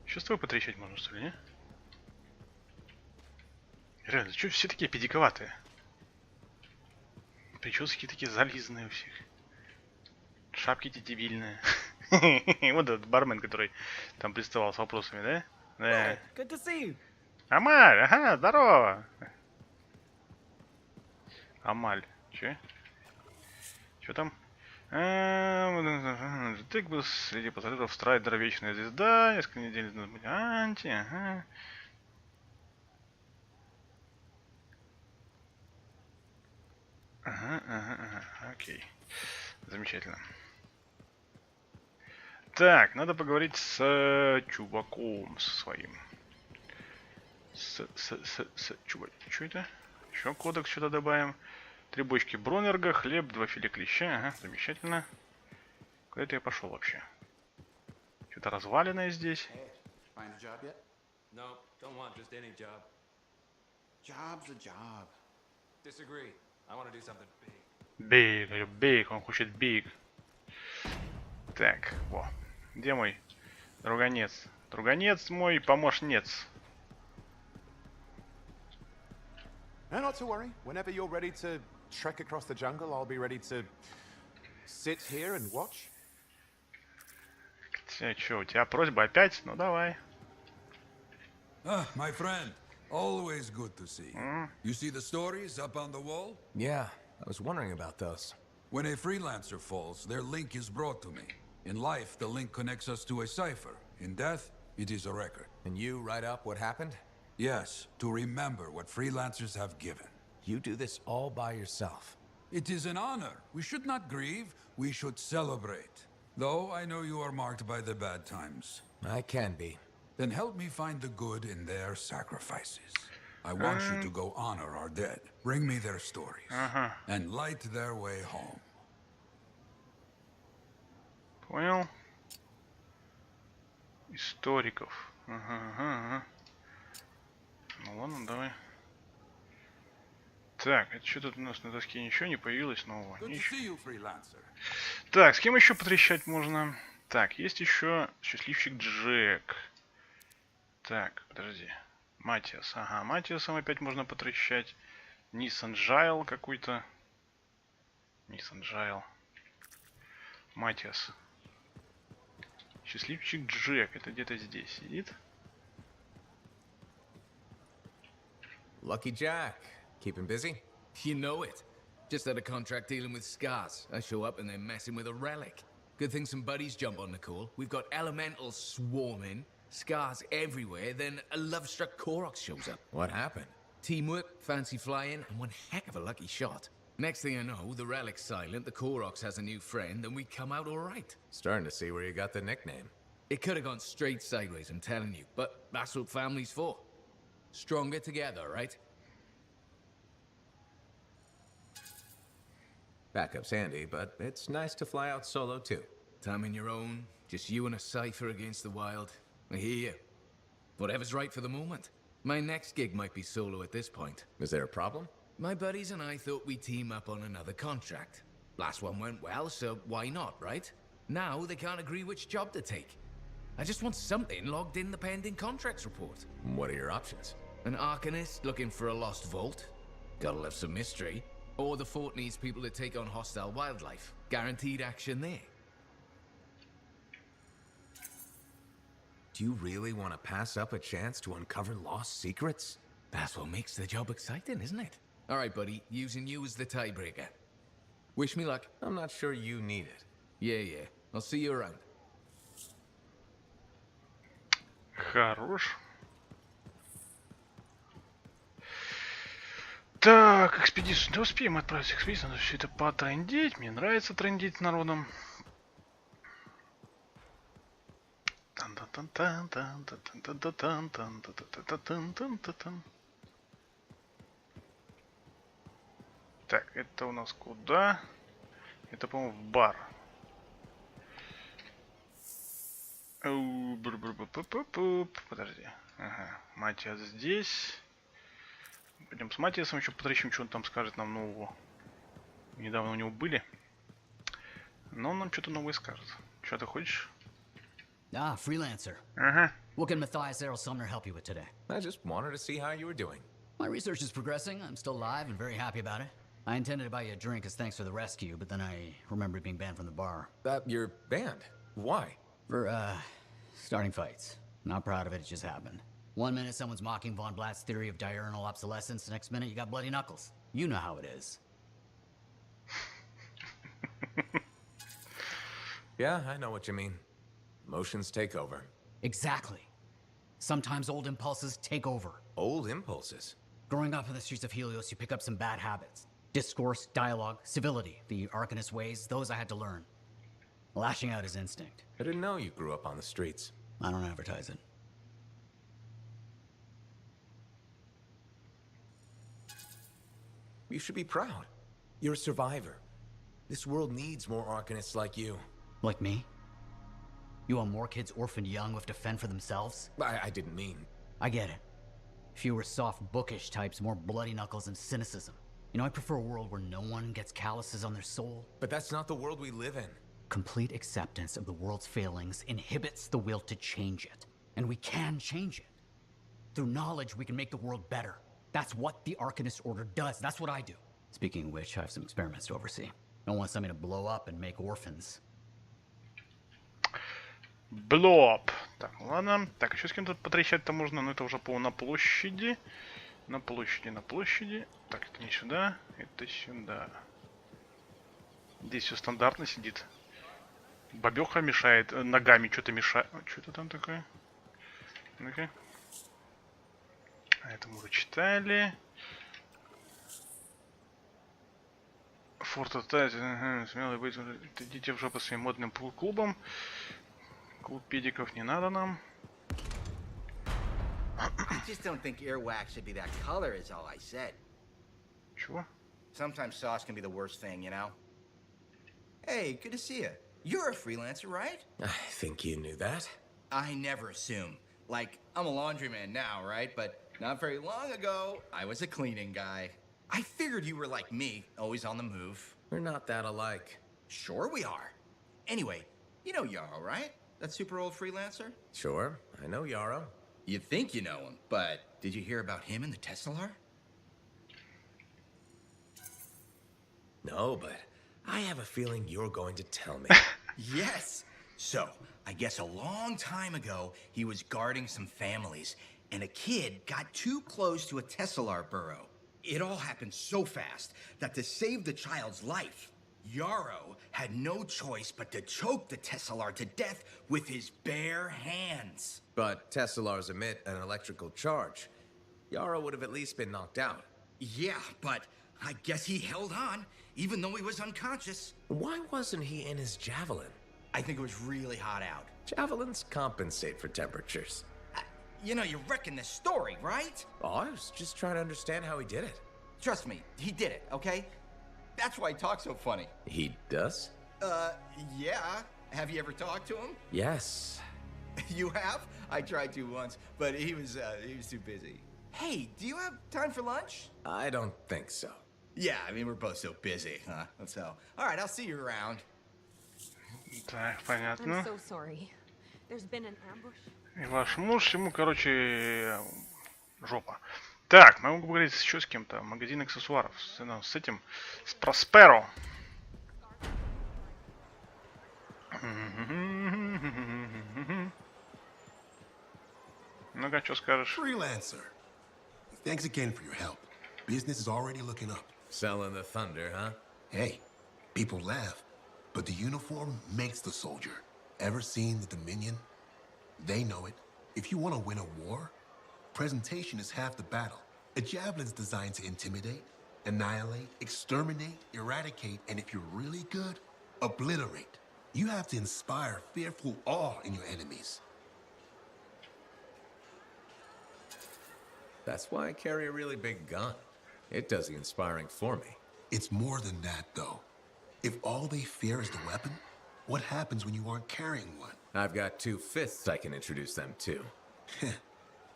Еще с тобой потрещать можно, что ли, не? Реально, что все такие педиковатые? Прически такие зализанные у всех. Шапки эти дебильные. Вот этот бармен, который там приставал с вопросами, да? Да. Good to see you. Амаль, ага, здорово. Амаль, че? Че там? Ты был среди пассажиров страйдера Вечная Звезда, несколько недель анти, ага. Ага, окей. Замечательно. Так, надо поговорить с чуваком своим. Чувак, что это? Еще кодекс что-то добавим. 3 бочки Бронерга, хлеб, 2 филе клеща. Ага, замечательно. Куда это я пошел вообще? Что-то разваленное здесь. Big, он хочет big. Так, во. Где мой друганец? Друганец мой, помощнец. No, not to worry. Whenever you're ready to trek across the jungle, I'll be ready to sit here and watch. Что, у тебя просьба опять? Ну давай. Ah, my friend. Always good to see you. You see the stories up on the wall? Yeah, I was wondering about those. When a freelancer falls, their link is brought to me. In life, the link connects us to a cipher. In death, it is a record. And you write up what happened? Yes, to remember what freelancers have given. You do this all by yourself. It is an honor. We should not grieve, we should celebrate. Though I know you are marked by the bad times. I can be. Then help me find the good in their sacrifices. I want you to go honor our dead. Bring me their stories. And light their way home. Понял. Историков. Ага. Ну ладно, давай. Так, это что тут у нас на доске ничего не появилось нового? Так, с кем еще потрещать можно? Так, есть еще счастливчик Джек. Так, подожди. Матиас. Ага, Матиасом опять можно потрещать. Nissan Jail какой-то. Nissan Jail. Матиас. Счастливчик Джек. Это где-то здесь сидит. Lucky Jack. Keeping busy? You know it. Just had a contract dealing with scars. I show up and they're messing with a relic. Good thing some buddies jump on the call. We've got elementals swarming, scars everywhere, then a love-struck Koroks shows up. What happened? Teamwork, fancy flying, and one heck of a lucky shot. Next thing I know, the relic's silent, the Koroks has a new friend, and we come out all right. Starting to see where you got the nickname. It could have gone straight sideways, I'm telling you, but that's what family's for. Stronger together, right? Backup's handy, but it's nice to fly out solo too. Time on your own, just you and a cipher against the wild. I hear you. Whatever's right for the moment. My next gig might be solo at this point. Is there a problem? My buddies and I thought we'd team up on another contract. Last one went well, so why not, right? Now they can't agree which job to take. I just want something logged in the pending contracts report. What are your options? An Arcanist looking for a lost vault. Gotta love some mystery. Or the fort needs people to take on hostile wildlife. Guaranteed action there. Do you really want to pass up a chance to uncover lost secrets? That's what makes the job exciting, isn't it? All right, buddy. Using you as the tiebreaker. Wish me luck. I'm not sure you need it. Yeah. I'll see you around. Хорош. Так, экспедицию. Да успеем отправить экспедицию. Надо все это потрындеть. Мне нравится трындеть с народом. Так, это у нас куда? Это, по-моему, в бар. Подожди. Ага, Матиас здесь. Пойдем с Матиасом еще потрещим, что он там скажет нам нового. Недавно у него были. Но он нам что-то новое скажет. Что ты хочешь? Ah, freelancer. What can Matthias Errol Sumner help you with today? I just wanted to see how you were doing. My research is progressing. I'm still alive and very happy about it. I intended to buy you a drink as thanks for the rescue, but then I remembered being banned from the bar. You're banned? Why? For, starting fights. Not proud of it, it just happened. One minute someone's mocking Von Blatt's theory of diurnal obsolescence, the next minute you got bloody knuckles. You know how it is. Yeah, I know what you mean. Emotions take over. Exactly. Sometimes old impulses take over. Old impulses? Growing up in the streets of Helios, you pick up some bad habits. Discourse, dialogue, civility, the Arcanist ways, those I had to learn. Lashing out is instinct. I didn't know you grew up on the streets. I don't advertise it. You should be proud. You're a survivor. This world needs more Arcanists like you. Like me? You want more kids orphaned young who have to fend for themselves? I didn't mean... I get it. Fewer soft, bookish types, more bloody knuckles and cynicism. You know, I prefer a world where no one gets calluses on their soul. But that's not the world we live in. Complete acceptance of the world's failings inhibits the will to change it. And we can change it. Through knowledge, we can make the world better. That's what the Arcanist Order does. That's what I do. Speaking of which, I have some experiments to oversee. Don't want something to blow up and make orphans. Блоп. Так, ладно. Так, еще с кем-то потрещать-то можно, но это уже на площади. На площади. Так, это не сюда, это сюда. Здесь все стандартно сидит. Бабёха мешает, ногами что-то мешает. Что это там такое? Ну-ка. А это мы уже читали. Форт Атази, смелый быть, идите в жопу своим модным клубом. Клуб педиков не надо нам. I just don't think earwax should be that color is all I said. Чего? Sometimes sauce can be the worst thing, you know? Hey, good to see you. You're a freelancer, right? I think you knew that. I never assume. Like, I'm a laundryman now, right? But not very long ago, I was a cleaning guy. I figured you were like me, always on the move. We're not that alike. Sure we are. Anyway, you know Yarrow, right? That super old freelancer? Sure, I know Yarrow. You think you know him, but did you hear about him and the Tesla? No, but I have a feeling you're going to tell me. Yes. So, I guess a long time ago, he was guarding some families, and a kid got too close to a Tesla burrow. It all happened so fast that to save the child's life, Yarrow had no choice but to choke the Tesla to death with his bare hands. But Teslars emit an electrical charge. Yarrow would have at least been knocked out. Yeah, but I guess he held on, even though he was unconscious. Why wasn't he in his javelin? I think it was really hot out. Javelins compensate for temperatures. You know, you reckon this story, right? Oh, I was just trying to understand how he did it. Trust me, he did it, okay? That's why he talks so funny. He does? Yeah. Have you ever talked to him? Yes. You have? I tried to once, but he was too busy. Hey, do you have time for lunch? I don't think so. Yeah, I mean, we're both so busy, huh? So, all right, I'll see you around. Так, понятно. I'm so sorry. There's been an ambush. И ваш муж, ему, короче, жопа. Так, могу поговорить еще с кем-то. Магазин аксессуаров. С этим, с Просперо. Ну-ка, что скажешь? Freelancer. Thanks again for your help. Business is already looking up. Selling the thunder, huh? Hey, people laugh, but the uniform makes the soldier. Ever seen the Dominion? They know it. If you want to win a war, presentation is half the battle. A javelin's designed to intimidate, annihilate, exterminate, eradicate, and if you're really good, obliterate. You have to inspire fearful awe in your enemies. That's why I carry a really big gun. It does the inspiring for me. It's more than that, though. If all they fear is the weapon, what happens when you aren't carrying one? I've got 2 fists I can introduce them to.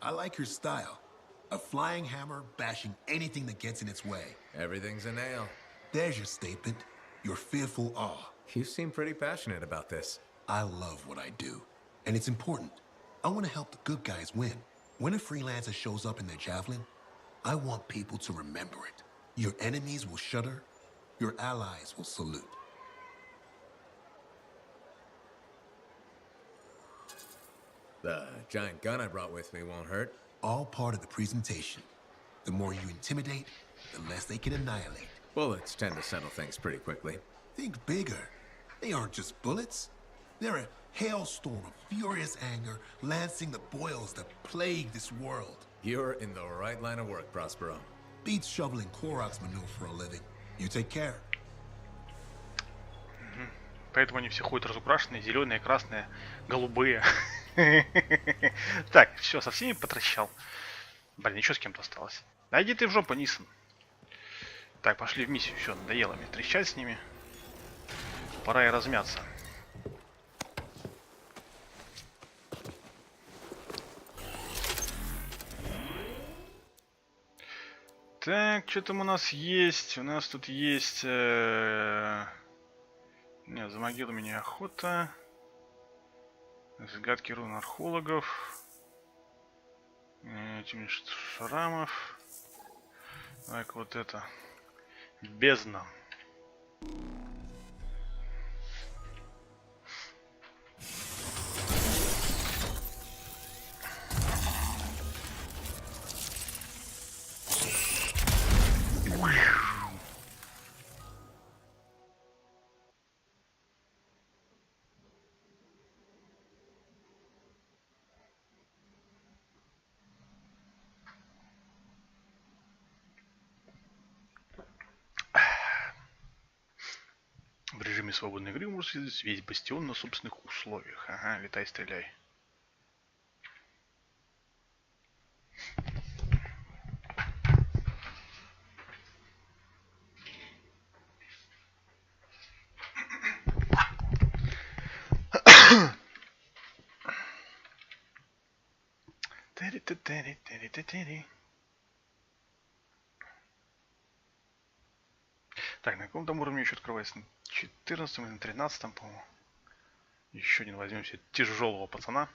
I like your style. A flying hammer bashing anything that gets in its way. Everything's a nail. There's your statement. Your fearful awe. You seem pretty passionate about this. I love what I do. And it's important. I want to help the good guys win. When a freelancer shows up in their javelin, I want people to remember it. Your enemies will shudder. Your allies will salute. The giant gun I brought with me won't hurt. All part of the presentation. The more you intimidate, the less they can annihilate. Bullets tend to settle things pretty quickly. Think bigger. They aren't just bullets. They're a hailstorm of furious anger lancing the boils that plague this world. You're in the right line of work, Prospero. Beats shoveling Clorox manure for a living. You take care. Поэтому они все ходят разукрашенные, зеленые, красные, голубые. Так, все, со всеми потращал. Блин, еще с кем-то осталось. Да иди ты в жопу, Нисон. Так, пошли в миссию. Все, надоело мне трещать с ними. Пора и размяться. Так, что там у нас есть? У нас тут есть... Нет, за могилами не охота. Загадки рун археологов. Этим шрамов. Так, вот это. Бездна. свободной игры можно создать весь бастион на собственных условиях. Ага, летай, стреляй. Так, на каком там уровне еще открывается? На 14 или на 13, по-моему. Еще один возьмем себе тяжелого пацана.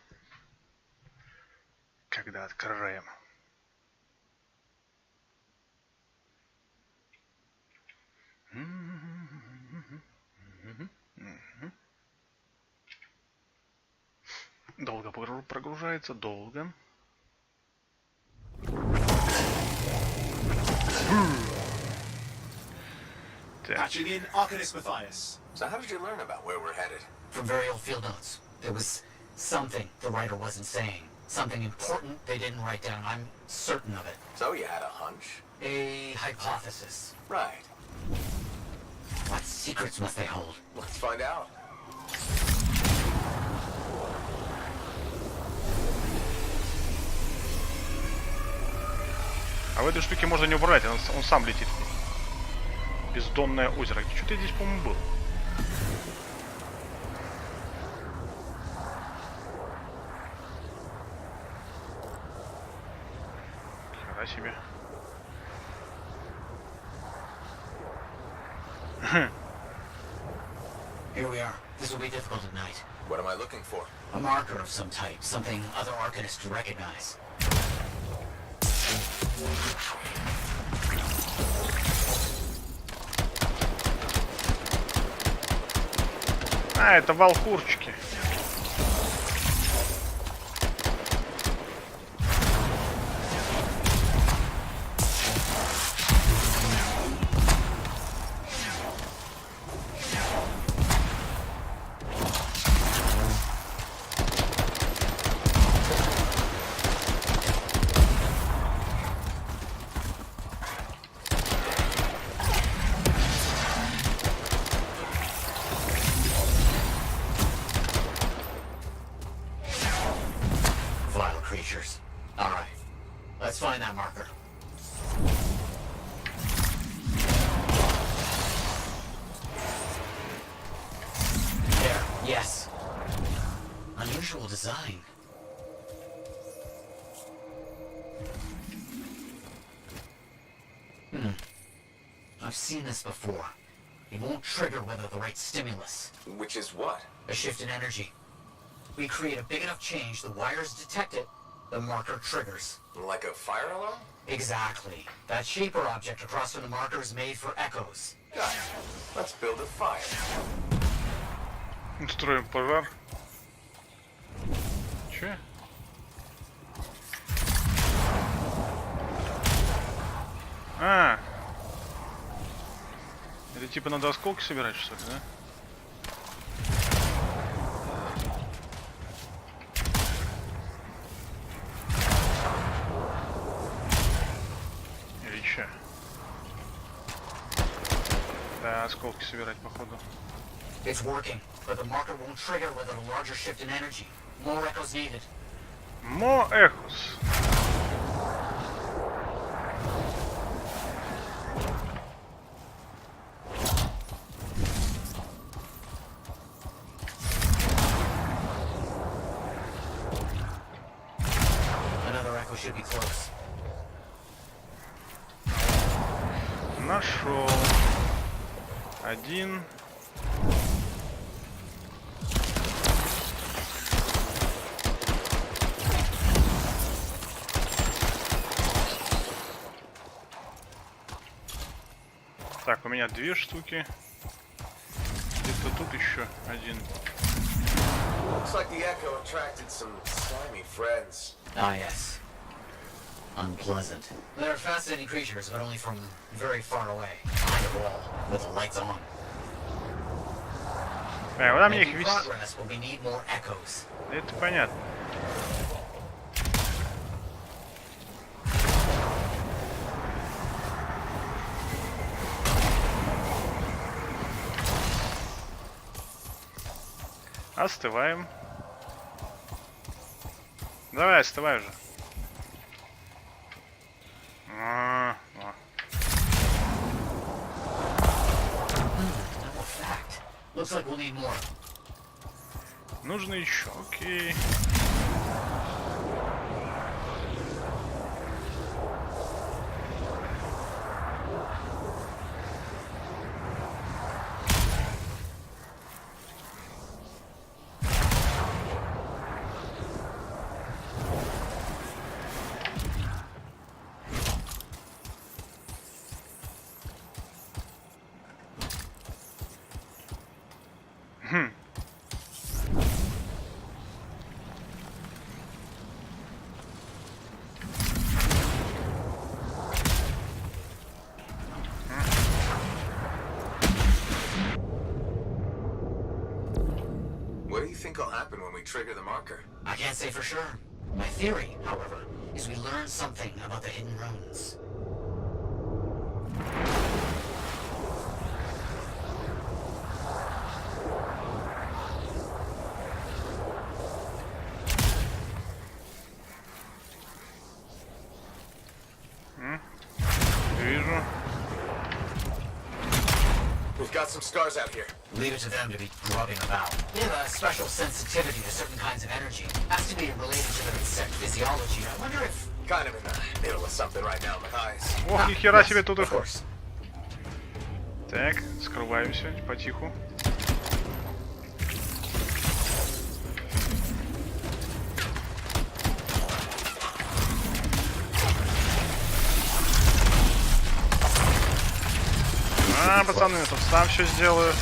Когда откроем. Долго прогружается, долго. Patching in Arcanist Matthias. So how did you learn about where we're headed? From very old field notes. There was something the writer wasn't saying. Something important they didn't write down. I'm certain of it. So you had a hunch? A hypothesis. Right. What secrets must they hold? Let's find out. А в этой штуке можно не убрать, он сам летит. Бездонное озеро. Что-то я здесь, по-моему, был. Хера себе. Here we are. This will be difficult at night. What am I looking for? A marker of some type. Something other Arcanists recognize. А, это волкурчики. Design. I've seen this before. It won't trigger whether the right stimulus. Which is what? A shift in energy. We create a big enough change, the wires detect it, the marker triggers. Like a fire alarm? Exactly. That shape or object across from the marker is made for echoes. Got it. Let's build a fire. Устроим пожар. Че? А, это типа надо осколки собирать, что ли, да? Или че? Да, осколки собирать, походу. It's working, but the marker won't trigger without a larger shift in energy. More echoes needed. More echoes. Another echo should be close. Нашел. Один. Так, у меня 2 штуки. Где-то тут еще один. Looks like the echo attracted some slimy friends. Ah, yes. Unpleasant. They're fascinating creatures, but only from very far away. Behind a wall, with the lights on. Куда мне их вести? Progress, but we need more echoes. Это понятно. Остываем. Давай, остывай уже. Нужно еще, окей. What do you think will happen when we trigger the marker? I can't say for sure. My theory, however, is we learn something about the hidden runes. Вижу. We've got some scars out here. Leave it to them to be grubbing about. They have a special sensitivity to certain kinds of energy. Has to be related to their insect physiology. I wonder if... Kind of in the middle of something right now, Matthias. Ох, нихера себе тут их. Так, скрываемся потиху. Пацаны, я тут сам все сделаю.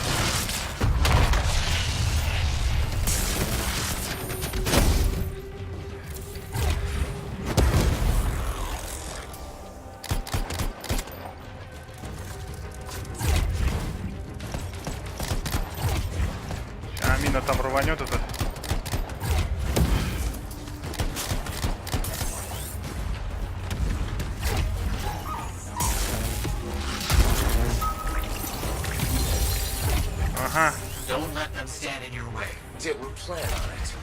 Сейчас мина там рванет это. Don't let them stand in your way. Didn't plan on it.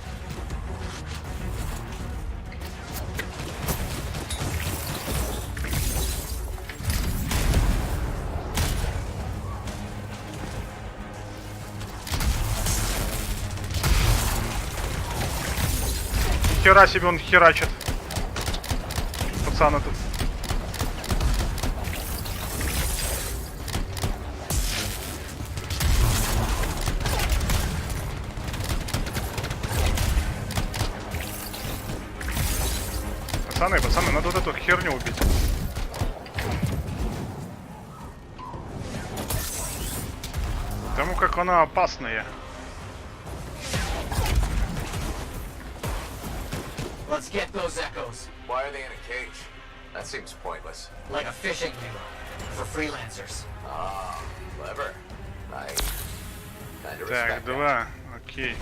Хера себе он херачит. Пацан этот. Пацаны, надо вот эту херню убить. Потому как она опасная. Let's get those echoes. Why are they in a cage? That seems pointless. Like a fishing lure for freelancers. Ah, clever. I kind of Так, respect два. Окей.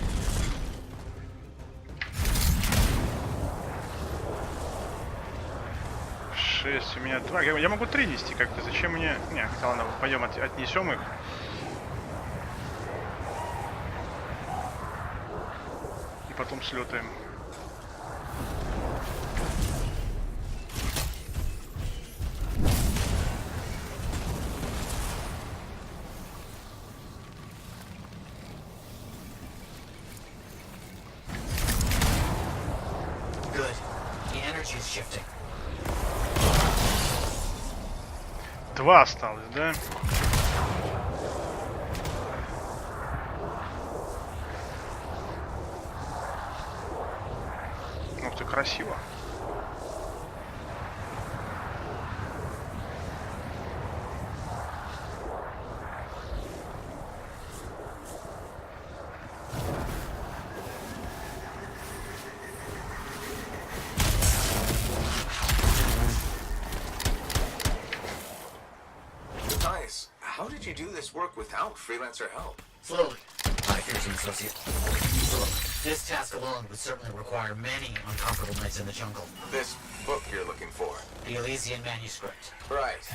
У меня 2. Я могу 3 нести как-то. Зачем мне... Не, ладно, пойдем отнесем их. И потом слетаем. Good. The energy is shifting. 2 осталось, да? Ух ты, красиво. How did you do this work without freelancer help? Slowly. My fearsome associate. Slowly. This task alone would certainly require many uncomfortable nights in the jungle. This book you're looking for? The Elysian manuscript. Right.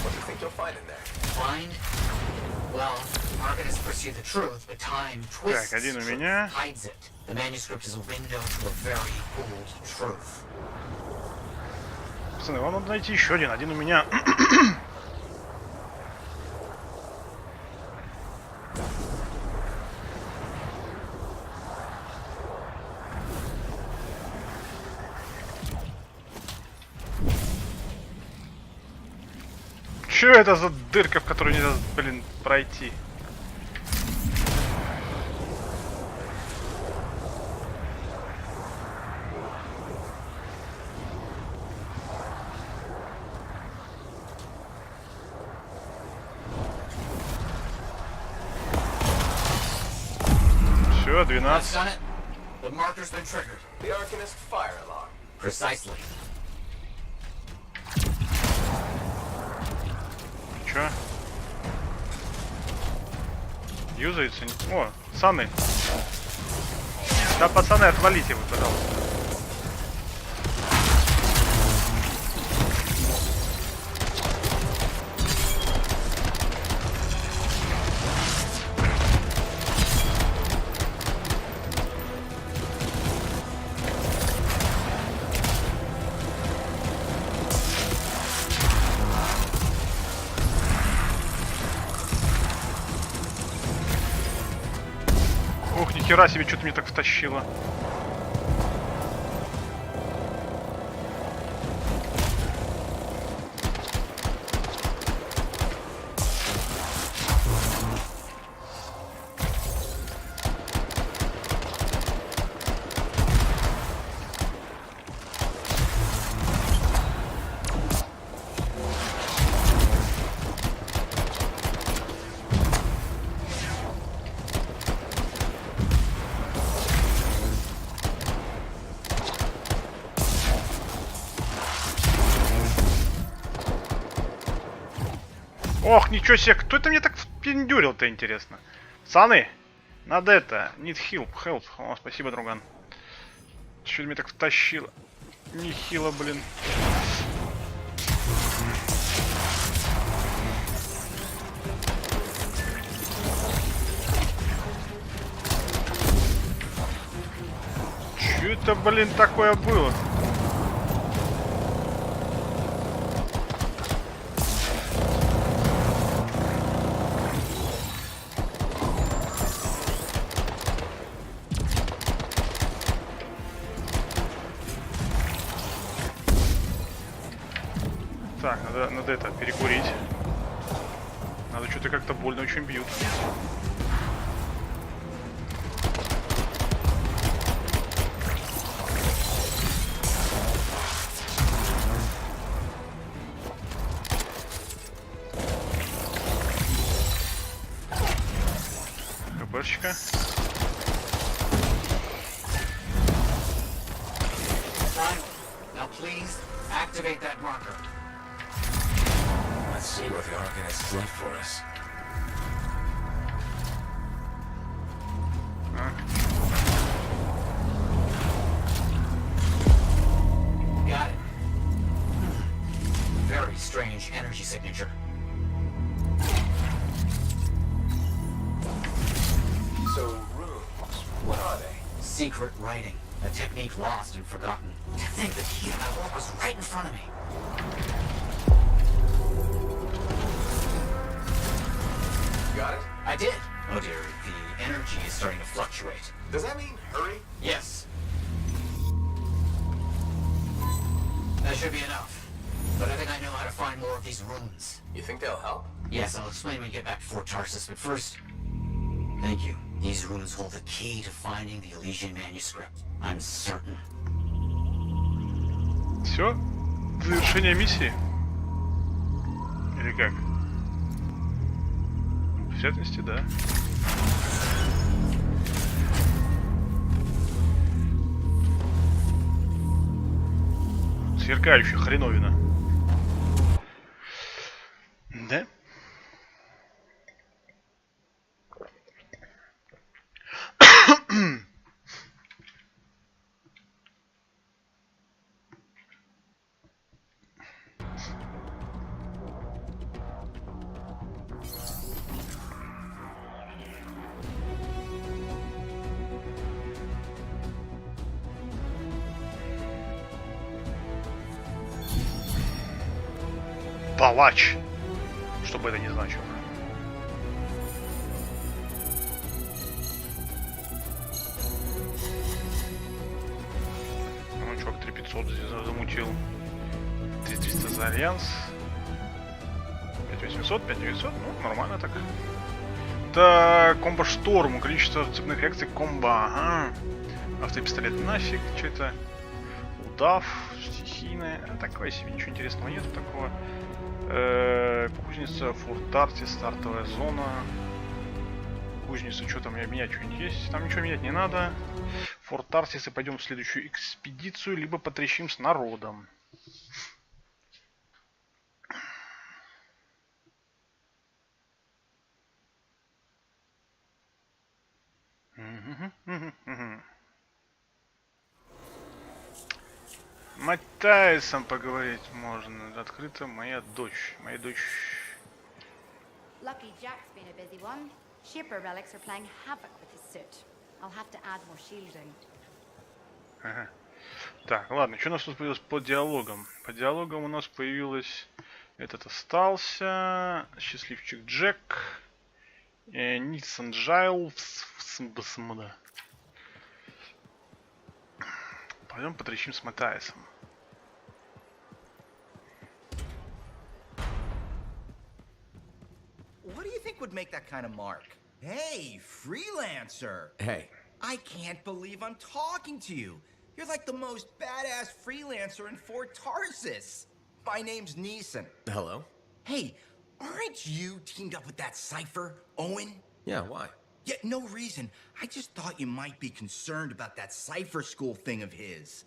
What do you think you'll find in there? Find? Well, Arcanists pursue the truth, but time twists Так, один у меня. hides it. The manuscript is a window to a very old truth. Пацаны, вам надо найти еще один. Один у меня. Что это за дырка, в которую нельзя, блин, пройти? Все, 12. The marker's been triggered. The Arcanist fire alarm. Precisely. Чё? Юзается? О, пацаны. Да, пацаны, отвалите вы, пожалуйста. Ох, нихера себе, что-то мне так втащило. Ох, ничего себе, кто это мне так впендюрил-то, интересно? Пацаны, надо это, need help. О, спасибо, друган. Что-то меня так втащило. Нехило, блин. Что это, блин, такое было? Так, надо это, перекурить. Надо, что-то как-то больно очень бьют. КПшечка. Now please activate that marker. Let's see what the Arcanist left for us. Got it. Very strange energy signature. So, runes, what are they? Secret writing. A technique lost and forgotten. To think that he and my work was right in front of me. Got it? I did. Oh dear, the energy is starting to fluctuate. Does that mean hurry? Yes. That should be enough. But I think I know how to find more of these runes. You think they'll help? Yes, I'll explain when we get back to Fort Tarsus, but first... Thank you. These runes hold the key to finding the Elysian manuscript. I'm certain. Все? Завершение миссии? Или как? В частности, да. Сверкающая хреновина. Да? Палач. Что бы это ни значило. Ну, чувак 3500 здесь замутил. 3300 за альянс. 5800, 5900, ну, нормально так. Так, комбо шторм, количество цепных реакций комбо, ага. Автопистолет нафиг, что это? Удав, стихийное, такое себе, ничего интересного нету такого. Кузница, форт-арти, стартовая зона. Кузница, что там менять, что-нибудь есть? Там ничего менять не надо. Форт-арти, если пойдем в следующую экспедицию, либо потрещим с народом. Матайсом поговорить можно. Открыто моя дочь. Моя дочь. Lucky Jack's been a busy one. Shipper relics are playing havoc with his suit. I'll have to add more shielding. Ага. Так, ладно, что у нас тут появилось по диалогам? По диалогам у нас появилось... Этот остался. Счастливчик Джек. Нисан Джайлс. Пойдем потрещим с Матайсом. What do you think would make that kind of mark? Hey, freelancer! Hey. I can't believe I'm talking to you. You're like the most badass freelancer in Fort Tarsis. My name's Neeson. Hello? Hey, aren't you teamed up with that cipher, Owen? Yeah, why? Yeah, no reason. I just thought you might be concerned about that cipher school thing of his.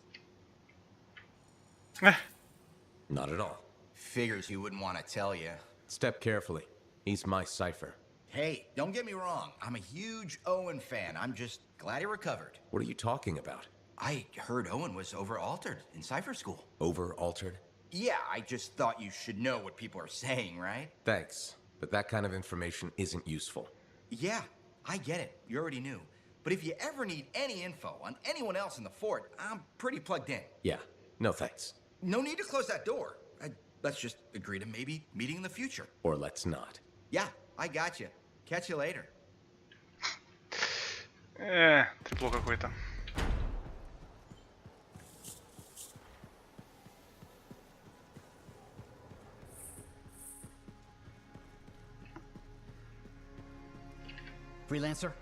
Not at all. Figures he wouldn't want to tell you. Step carefully. He's my cipher. Hey, don't get me wrong. I'm a huge Owen fan. I'm just glad he recovered. What are you talking about? I heard Owen was over-altered in cipher school. Over-altered? Yeah, I just thought you should know what people are saying, right? Thanks, but that kind of information isn't useful. Yeah, I get it. You already knew. But if you ever need any info on anyone else in the fort, I'm pretty plugged in. Yeah, no thanks. No need to close that door. Let's just agree to maybe meeting in the future. Or let's not. Yeah, I got you. Catch you later. Трепло какое-то. Freelancer?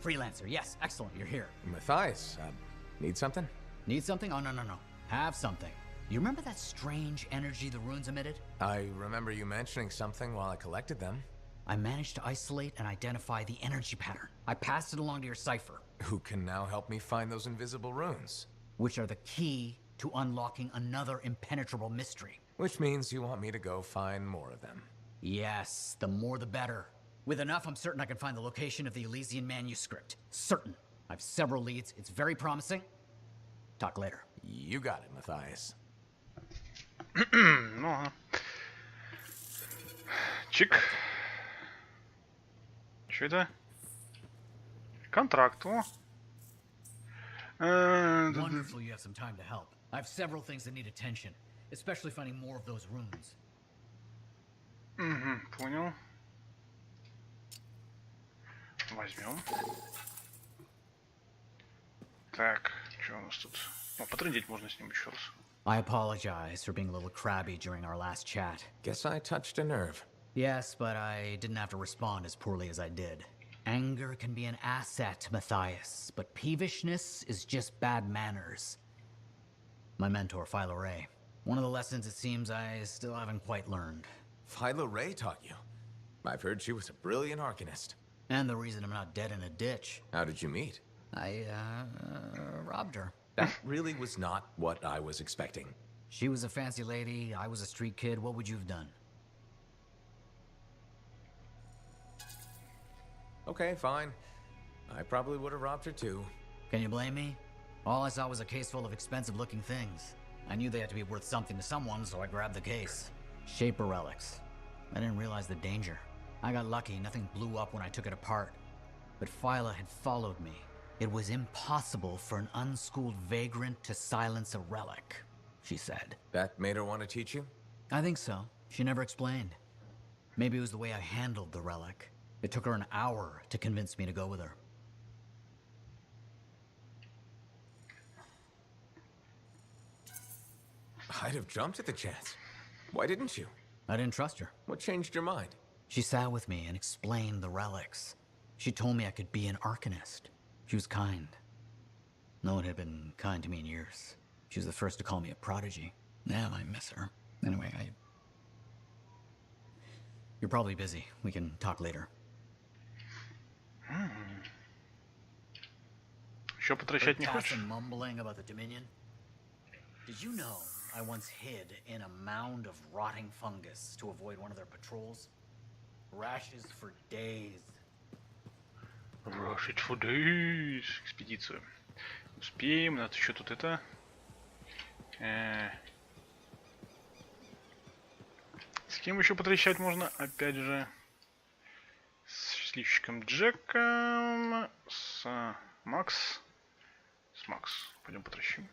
Freelancer, yes, excellent, you're here. Matthias, need something? Need something? Oh, no. Have something. You remember that strange energy the ruins emitted? I remember you mentioning something while I collected them. I managed to isolate and identify the energy pattern. I passed it along to your cipher. Who can now help me find those invisible runes? Which are the key to unlocking another impenetrable mystery. Which means you want me to go find more of them. Yes, the more the better. With enough, I'm certain I can find the location of the Elysian manuscript. Certain. I have several leads. It's very promising. Talk later. You got it, Matthias. Ну, ага. Чик. Что это? Контракт, о. Wonderful you have some time to help. I have several things that need attention, especially finding more of those runes. Понял. Возьмем. Так, что у нас тут? О, потрындеть можно с ним еще раз. I apologize for being a little crabby during our last chat. Guess I touched a nerve. Yes, but I didn't have to respond as poorly as I did. Anger can be an asset, Matthias, but peevishness is just bad manners. My mentor, Philo Ray. One of the lessons it seems I still haven't quite learned. Philo Ray taught you? I've heard she was a brilliant arcanist. And the reason I'm not dead in a ditch. How did you meet? I, robbed her. That really was not what I was expecting. She was a fancy lady, I was a street kid. What would you have done? Okay, fine. I probably would have robbed her too. Can you blame me? All I saw was a case full of expensive-looking things. I knew they had to be worth something to someone, so I grabbed the case. Shaper relics. I didn't realize the danger. I got lucky, nothing blew up when I took it apart. But Phyla had followed me. It was impossible for an unschooled vagrant to silence a relic, she said. That made her want to teach you? I think so. She never explained. Maybe it was the way I handled the relic. It took her an hour to convince me to go with her. I'd have jumped at the chance. Why didn't you? I didn't trust her. What changed your mind? She sat with me and explained the relics. She told me I could be an Arcanist. She was kind. No one had been kind to me in years. She was the first to call me a prodigy. Yeah, I miss her. Anyway, You're probably busy. We can talk later. Еще потрещать не хочешь? Some mumbling about the Dominion. Did you know I once hid in a mound of rotting fungus to avoid one of their patrols? Rashes for days. Rashes for days. Экспедицию. Успеем. Надо еще тут это. С кем еще потрещать можно? Опять же. С счастливчиком Джеком. С Макс. С Макс. Пойдем потрещим.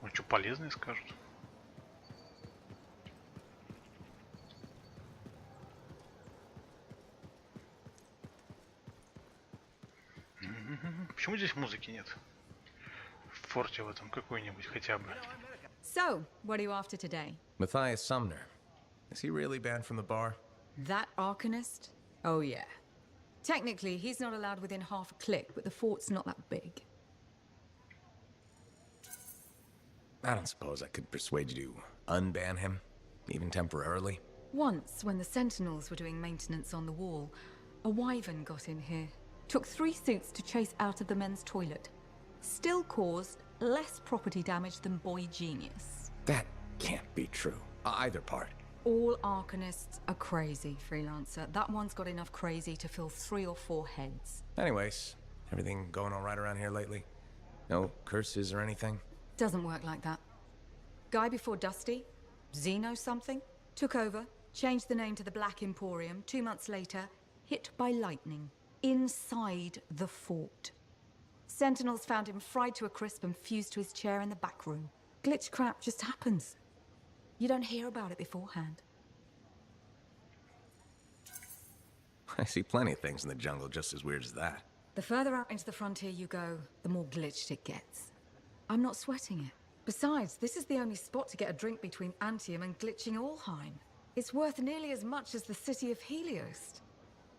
Ну, что полезное скажут. Почему здесь музыки нет? В форте в этом какой-нибудь хотя бы. So, what are you after today? Matthias Sumner. Is he really banned from the bar? That Arcanist? Oh yeah. Technically, he's not allowed within half a click, but the fort's not that big. I don't suppose I could persuade you to unban him, even temporarily. Once, when the Sentinels were doing maintenance on the wall, a wyvern got in here. Took 3 suits to chase out of the men's toilet. Still caused less property damage than Boy Genius. That can't be true. Either part. All Arcanists are crazy, Freelancer. That one's got enough crazy to fill 3 or 4 heads. Anyways, everything going all right around here lately? No curses or anything? Doesn't work like that. Guy before Dusty, Xeno something, took over, changed the name to the Black Emporium. 2 months later, hit by lightning. Inside the fort. Sentinels found him fried to a crisp and fused to his chair in the back room. Glitch crap just happens. You don't hear about it beforehand. I see plenty of things in the jungle just as weird as that. The further out into the frontier you go, the more glitched it gets. I'm not sweating it. Besides, this is the only spot to get a drink between Antium and glitching Allheim. It's worth nearly as much as the city of Helios.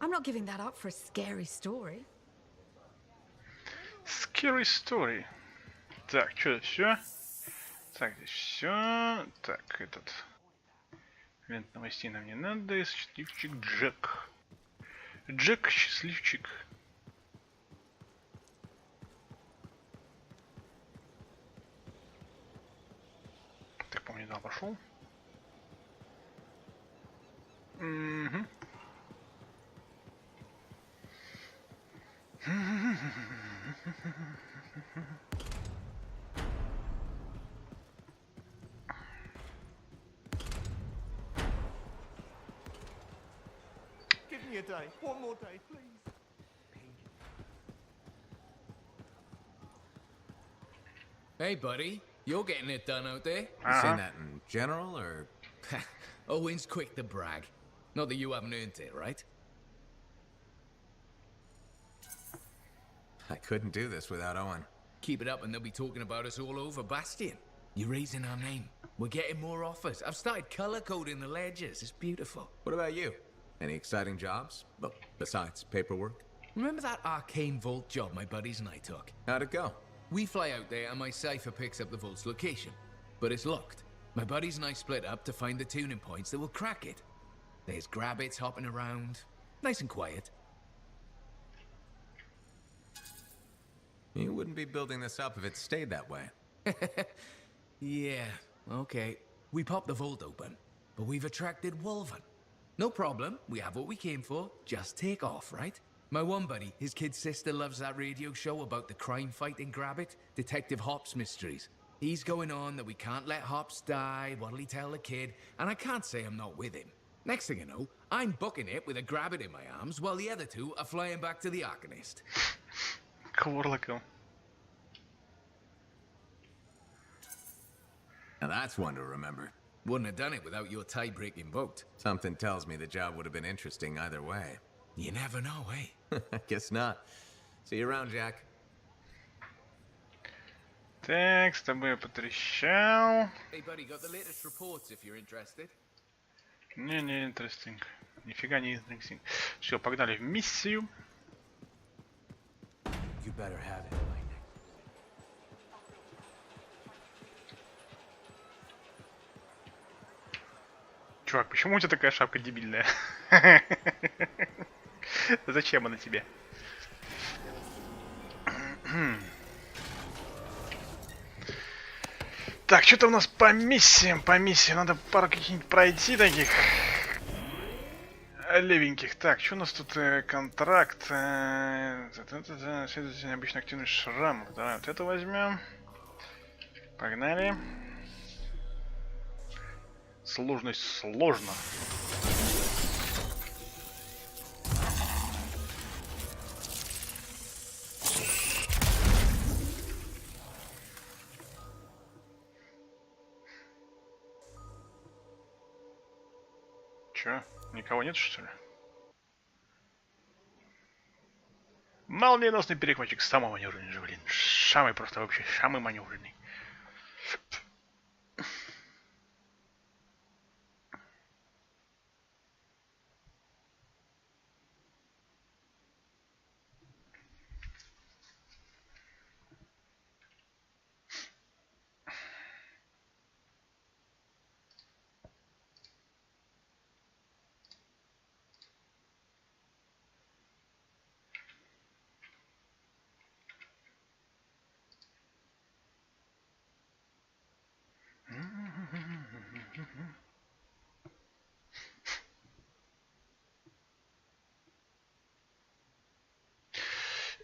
I'm not giving that up for a scary story. Scary story. Так, что все? Так, здесь все. Так, этот. Лент новостей нам не надо. Счастливчик Джек. Джек, счастливчик. Так, помню, да, пошел. Угу. Give me a day. One more day, please. Hey, buddy. You're getting it done out there. You saying that in general, or? Owen's quick to brag. Not that you haven't earned it, right? I couldn't do this without Owen. Keep it up and they'll be talking about us all over Bastion. You're raising our name. We're getting more offers. I've started color coding the ledgers. It's beautiful. What about you? Any exciting jobs? Well, besides paperwork? Remember that arcane vault job my buddies and I took? How'd it go? We fly out there and my cipher picks up the vault's location. But it's locked. My buddies and I split up to find the tuning points that will crack it. There's grabbits hopping around. Nice and quiet. You wouldn't be building this up if it stayed that way. Yeah, okay. We popped the vault open, but we've attracted Wolven. No problem, we have what we came for. Just take off, right? My one buddy, his kid's sister loves that radio show about the crime fight in Grabbit, Detective Hops Mysteries. He's going on that we can't let Hops die, what'll he tell the kid, and I can't say I'm not with him. Next thing you know, I'm booking it with a Grabbit in my arms, while the other 2 are flying back to the Arcanist. that's one to remember. Wouldn't have done it without your tie-breaking vote. Something tells me the job would have been interesting either way. You never know, eh? Guess not. See you around, Jack. Так, с тобой я потрещал. Hey, buddy, got the latest reports if you're interested. Не интересинг. Нифига не интересинг. Все, погнали в миссию. You better have it, Lightning. Чувак, почему у тебя такая шапка дебильная? Зачем она тебе? Так, что-то у нас по миссиям. Надо пару каких-нибудь пройти таких левеньких. Так, что у нас тут? Контракт. Следует необычно активный шрам. Давай вот это возьмем. Погнали. Сложность сложно. Чё? Никого нет, что ли? Молниеносный перехватчик, самый маневренный же, блин. Самый просто вообще, самый маневренный.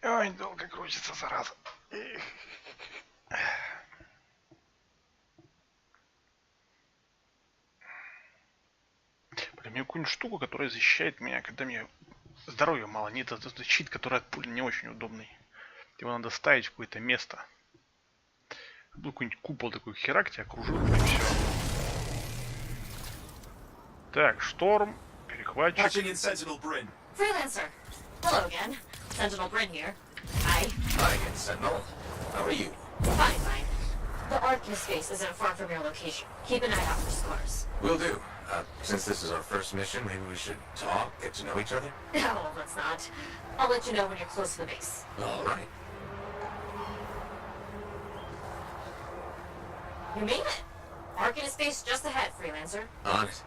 Ой, долго крутится, зараза. Блин, мне какую-нибудь штуку, которая защищает меня, когда мне здоровья мало. Нет, это щит, который от пули не очень удобный. Его надо ставить в какое-то место. Был какой-нибудь купол такой, херак тебя окружил, и все. Так, шторм, перехватчик. Freelancer. Hello again. Sentinel Bryn here. Hi. Hi again, Sentinel. How are you? Fine. The Arcanist base isn't far from your location. Keep an eye out for scars. Will do. Since this is our first mission, maybe we should talk, get to know each other? No, let's not. I'll let you know when you're close to the base. All right. You made it. Arcanist base just ahead, Freelancer. On it.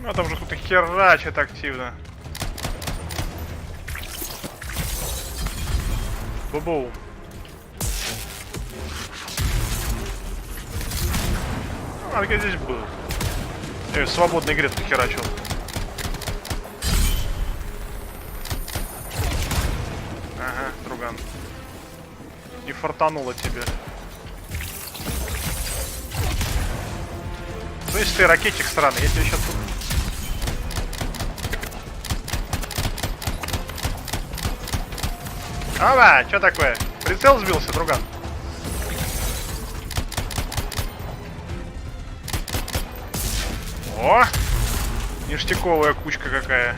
Ну, там же кто-то херачит активно. Бу-бу. А, так я здесь был. Я в свободной игре тут херачил. Ага, друган. Не фартануло тебе. Ну, если ты ракетчик сраный, я тебе сейчас тут... Ава, что такое? Прицел сбился, друган? О! Ништяковая кучка какая.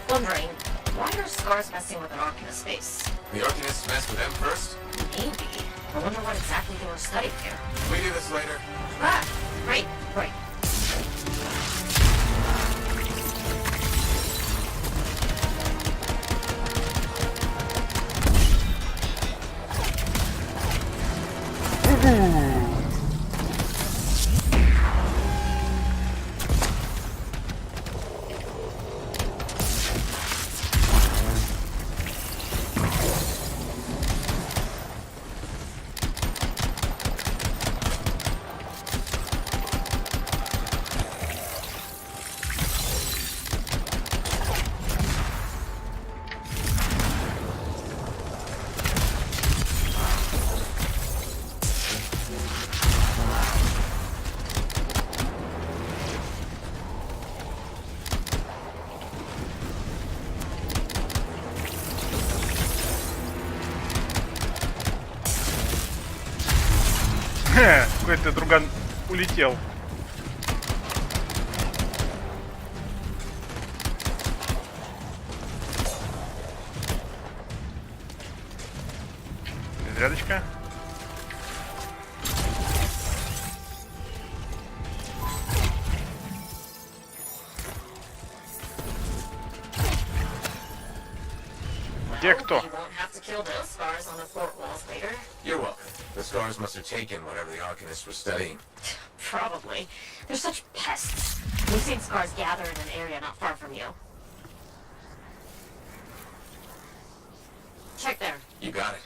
Wondering, why are scars messing with an Arcanist base? The Arcanists messed with them first? Maybe. I wonder what exactly they were studying here. We do this later. Ah, right. Какой-то друган улетел. Зарядочка. Где кто? You're welcome. The scars must have taken whatever the Arcanists were studying. Probably. They're such pests. We've seen scars gather in an area not far from you. Check there. You got it.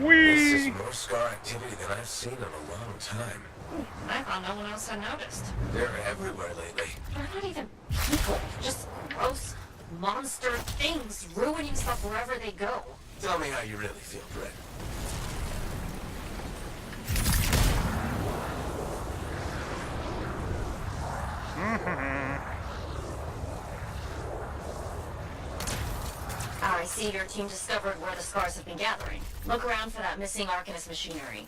This is more scar activity than I've seen in a long time. I thought no one else had noticed. They're everywhere lately. They're not even people. Just gross monster things ruining stuff wherever they go. Tell me how you really feel, Brett. I see your team discovered where the scars have been gathering. Look around for that missing Arcanist machinery.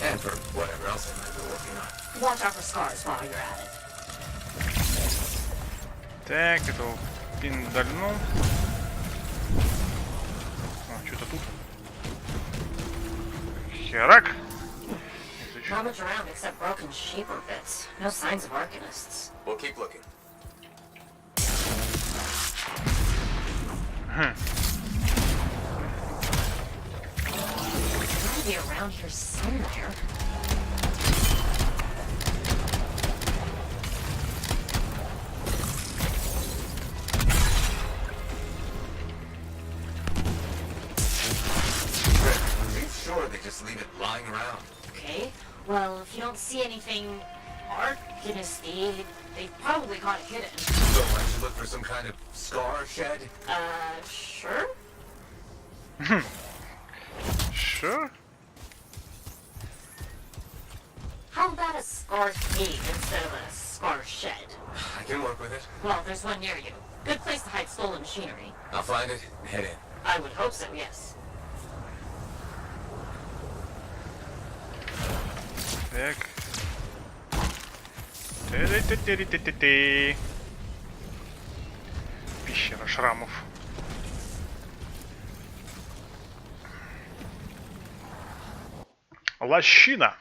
And for whatever else I might be working on. Watch out for scars while you're at it. Так, это пиндальнул. А, что-то тут. Херак. Not much around except broken sheep or bits. No signs of Arcanists. We'll keep looking. Gotta be around here somewhere. Are you sure they just leave it lying around? Okay. Well, if you don't see anything Arcanist-y, they probably got it hidden. So why don't you look for some kind of scar shed? Sure? Sure? How about a scar cave instead of a scar shed? I can work with it. Well, there's one near you. Good place to hide stolen machinery. I'll find it. Head in. I would hope so, yes. Так. Ты-ты-ты-ты-ты-ты. Пещера шрамов. Лощина.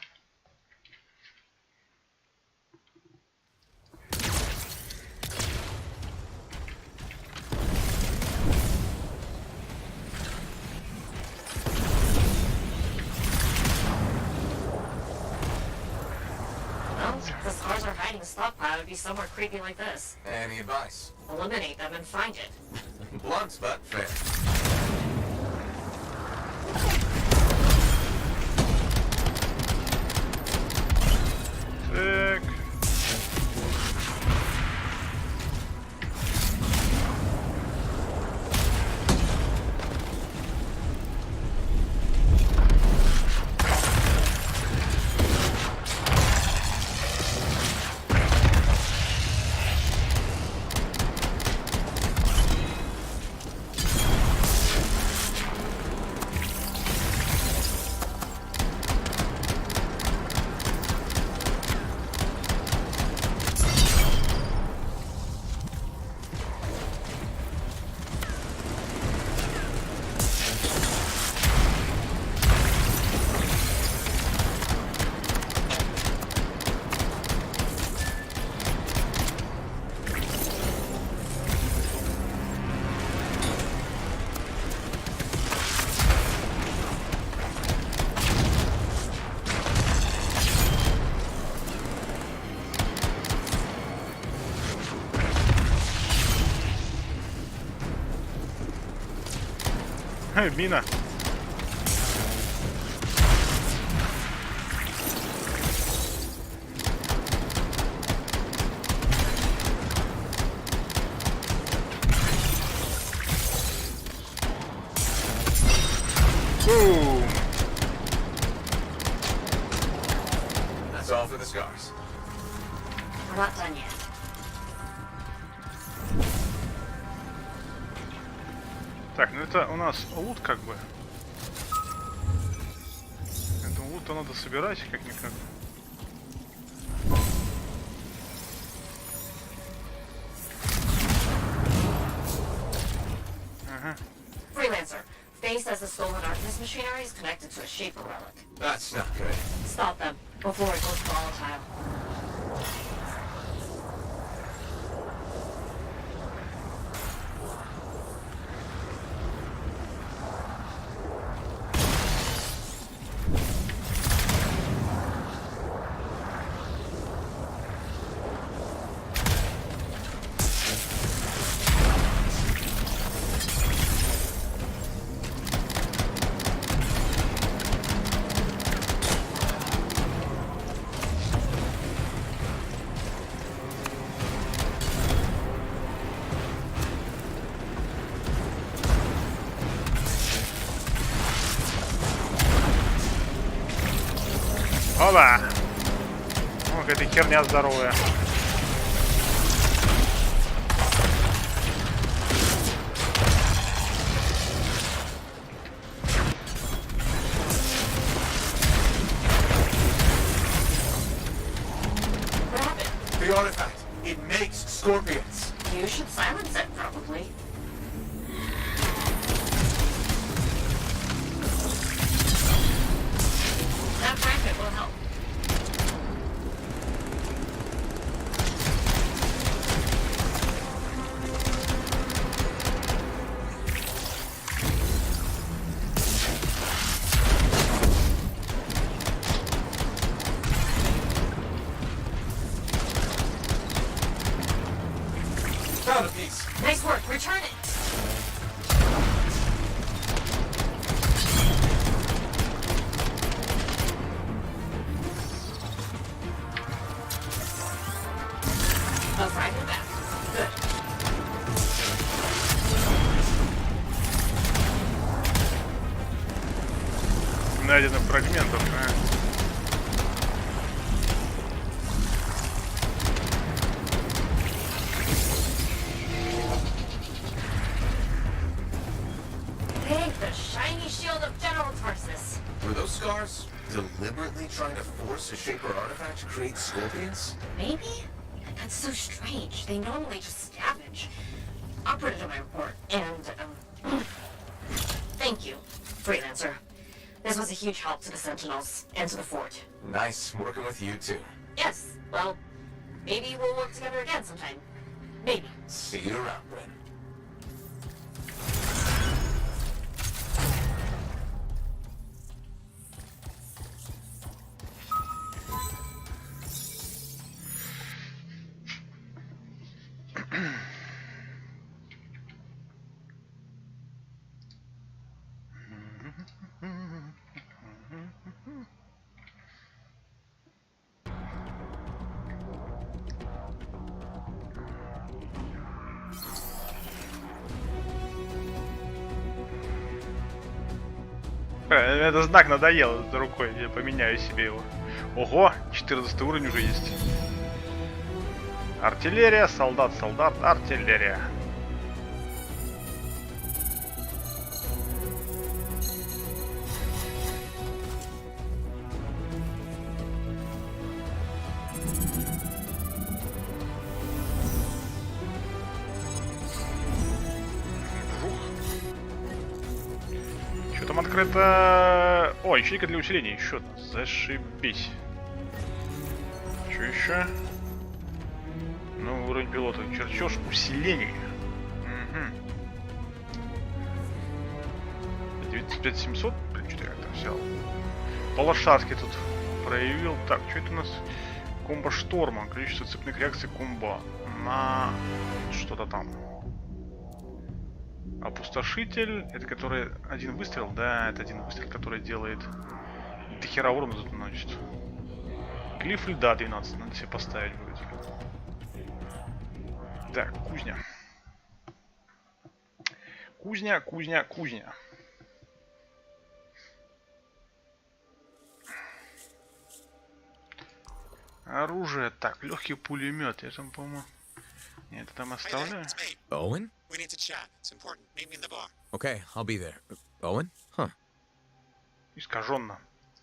The scars are hiding a stockpile would be somewhere creepy like this. Any advice? Eliminate them and find it. Blunt, but fair. Так. Мина. That's all for the scars. We're not done yet. Так, ну это у нас лут как бы. Это лут-то надо собирать как-никак. Freelancer, Faye says the stolen Artemis machinery is connected to a Shaper relic. That's not good. Stop them before it goes volatile. Оба! О, какая-то херня здоровая. The artifact. It makes scorpions. You should silence it, probably. That bracket will help. Found a piece. Nice work. Return it. A fragment back. Good. Найдено фрагментов, Hey, the shiny shield of General Tarsus. Were those scars deliberately trying to force a Shaper artifact to create scorpions? Maybe? That's so strange. They normally just scavenge. I'll put it in my report. And, thank you, Freelancer. This was a huge help to the Sentinels and to the fort. Nice working with you too. Yes, well, maybe we'll work together again sometime. Maybe. See you around, Bryn. Это знак надоел за рукой, я поменяю себе его. Ого, 14 уровень уже есть. Артиллерия, солдат, солдат, артиллерия. Что там открыто? О, ячейка для усиления, еще одна. Зашибись. Что еще? Ну, уровень пилота. Чертеж усилений. Угу. 95700? Блин, что я как-то взял. Полошадки тут проявил. Так, что это у нас? Комбо шторма. Количество цепных реакций комбо. На что-то там. Опустошитель. Это который один выстрел? Да, это один выстрел, который делает до хера урона тут наносит. Глиф льда 12. Надо себе поставить будет. Так, кузня. Кузня, кузня, кузня. Оружие. Так, легкий пулемет. Я там, по-моему, Я это там оставляю. Owen? Okay, I'll be there. Owen? Huh. Искаженно.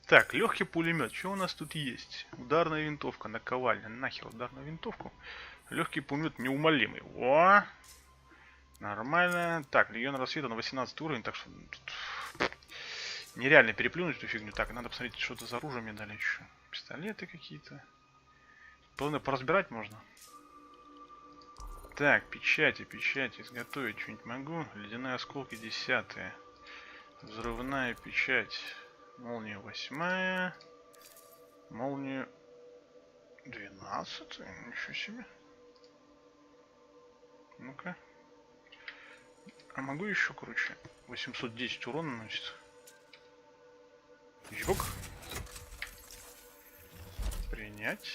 Так, легкий пулемет. Что у нас тут есть? Ударная винтовка, наковальня. Нахер ударную винтовку. Легкий пулемет неумолимый. О! Нормально. Так, легион рассвета на 18 уровень, так что тут нереально переплюнуть эту фигню. Так, надо посмотреть, что это за оружие мне дали еще. Пистолеты какие-то. Полно поразбирать можно. Так, печати, изготовить что-нибудь могу. Ледяные осколки 10-е. Взрывная печать. Молния 8-я. Молнию 12-я. Ничего себе. Ну-ка. А могу еще круче? 810 урона наносит. Ёк. Принять.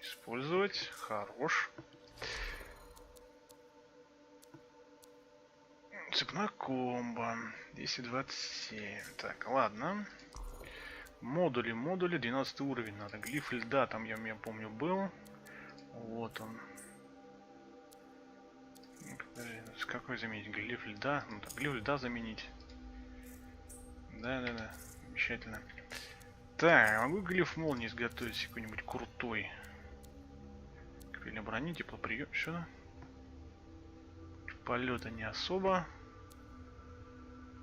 Использовать. Хорош. Цепная комбо. 227. Так, ладно. Модули. 12 уровень надо. Глиф льда там я помню был. Вот он. С какой заменить? Глиф льда? Ну так, глиф льда заменить. Да. Замечательно. Так, могу глиф молнии изготовить какой-нибудь крутой. Крылья брони, теплоприем. Что? Полета не особо.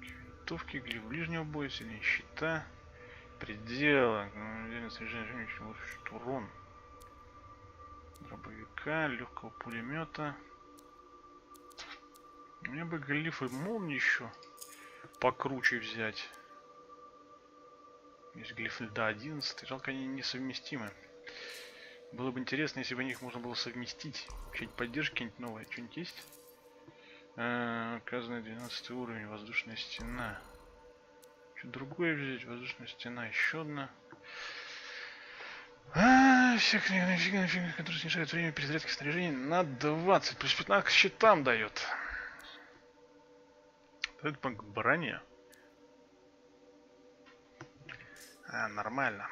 Винтовки, глиф ближнего боя, сильнее щита. Предела. Урон. Дробовика, легкого пулемета. Мне бы глифы молнии еще покруче взять. Есть глиф льда 11. Жалко, они несовместимы. Было бы интересно, если бы их можно было совместить. Что-нибудь поддержки, какие-нибудь новые. Что-нибудь есть? Указанный 12 уровень. Воздушная стена. Что другое взять? Воздушная стена. Еще одна. Всех фигня, которые снижают время перезарядки снаряжения на 20. Плюс 15 к щитам дает. Это по броне. Нормально.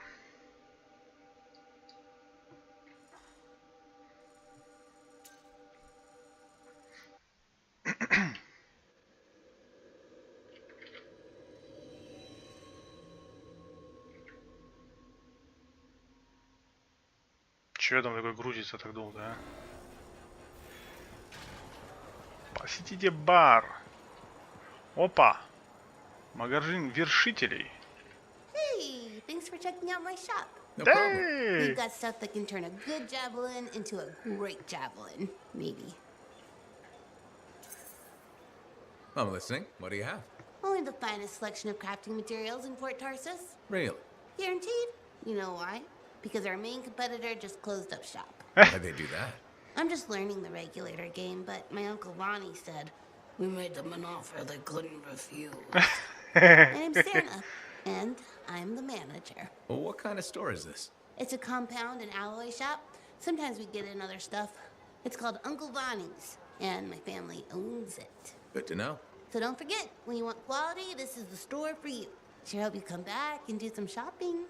Чё там такой грузится так долго, а? Посетите бар. Опа! Магазин вершителей. Hey, thanks for checking out my shop. No problem. We've got stuff that can turn a good javelin into a great javelin, maybe. I'm listening. What do you have? Only the finest selection of crafting materials in Fort Tarsus. Really? Guaranteed. You know why? Because our main competitor just closed up shop. Why'd they do that? I'm just learning the regulator game, but my Uncle Ronnie said, we made them an offer they couldn't refuse. My name's Santa, and I'm the manager. Well, what kind of store is this? It's a compound and alloy shop. Sometimes we get in other stuff. It's called Uncle Ronnie's, and my family owns it. Good to know. So don't forget, when you want quality, this is the store for you. Sure hope you come back and do some shopping.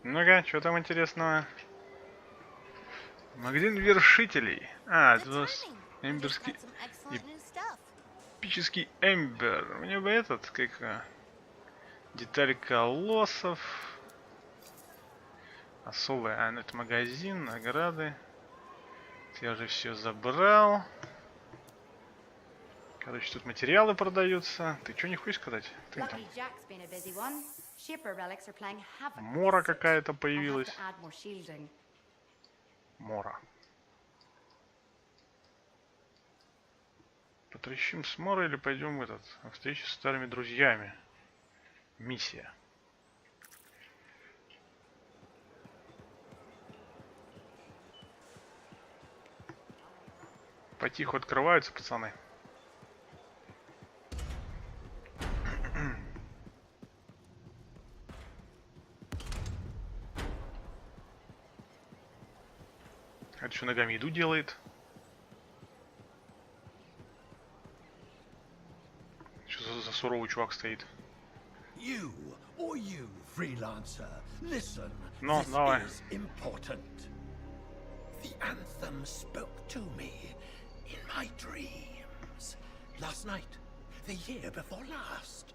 Ну-ка, что там интересного? Магазин вершителей. Это у нас эмберский... Эпический эмбер. Мне бы этот, как... Деталь колоссов. Особая. Это магазин, награды. Я уже все забрал. Короче, тут материалы продаются. Ты что не хочешь сказать? Ты там... Мора какая-то появилась. Мора. Потрещим с Морой или пойдем в этот... встречу с старыми друзьями. Миссия. Потиху открываются, пацаны. Это что, ногами еду делает? Что за суровый чувак стоит? You or you, freelancer, listen. No, this давай. is important. The anthem spoke to me in my dreams. Last night, the year before last.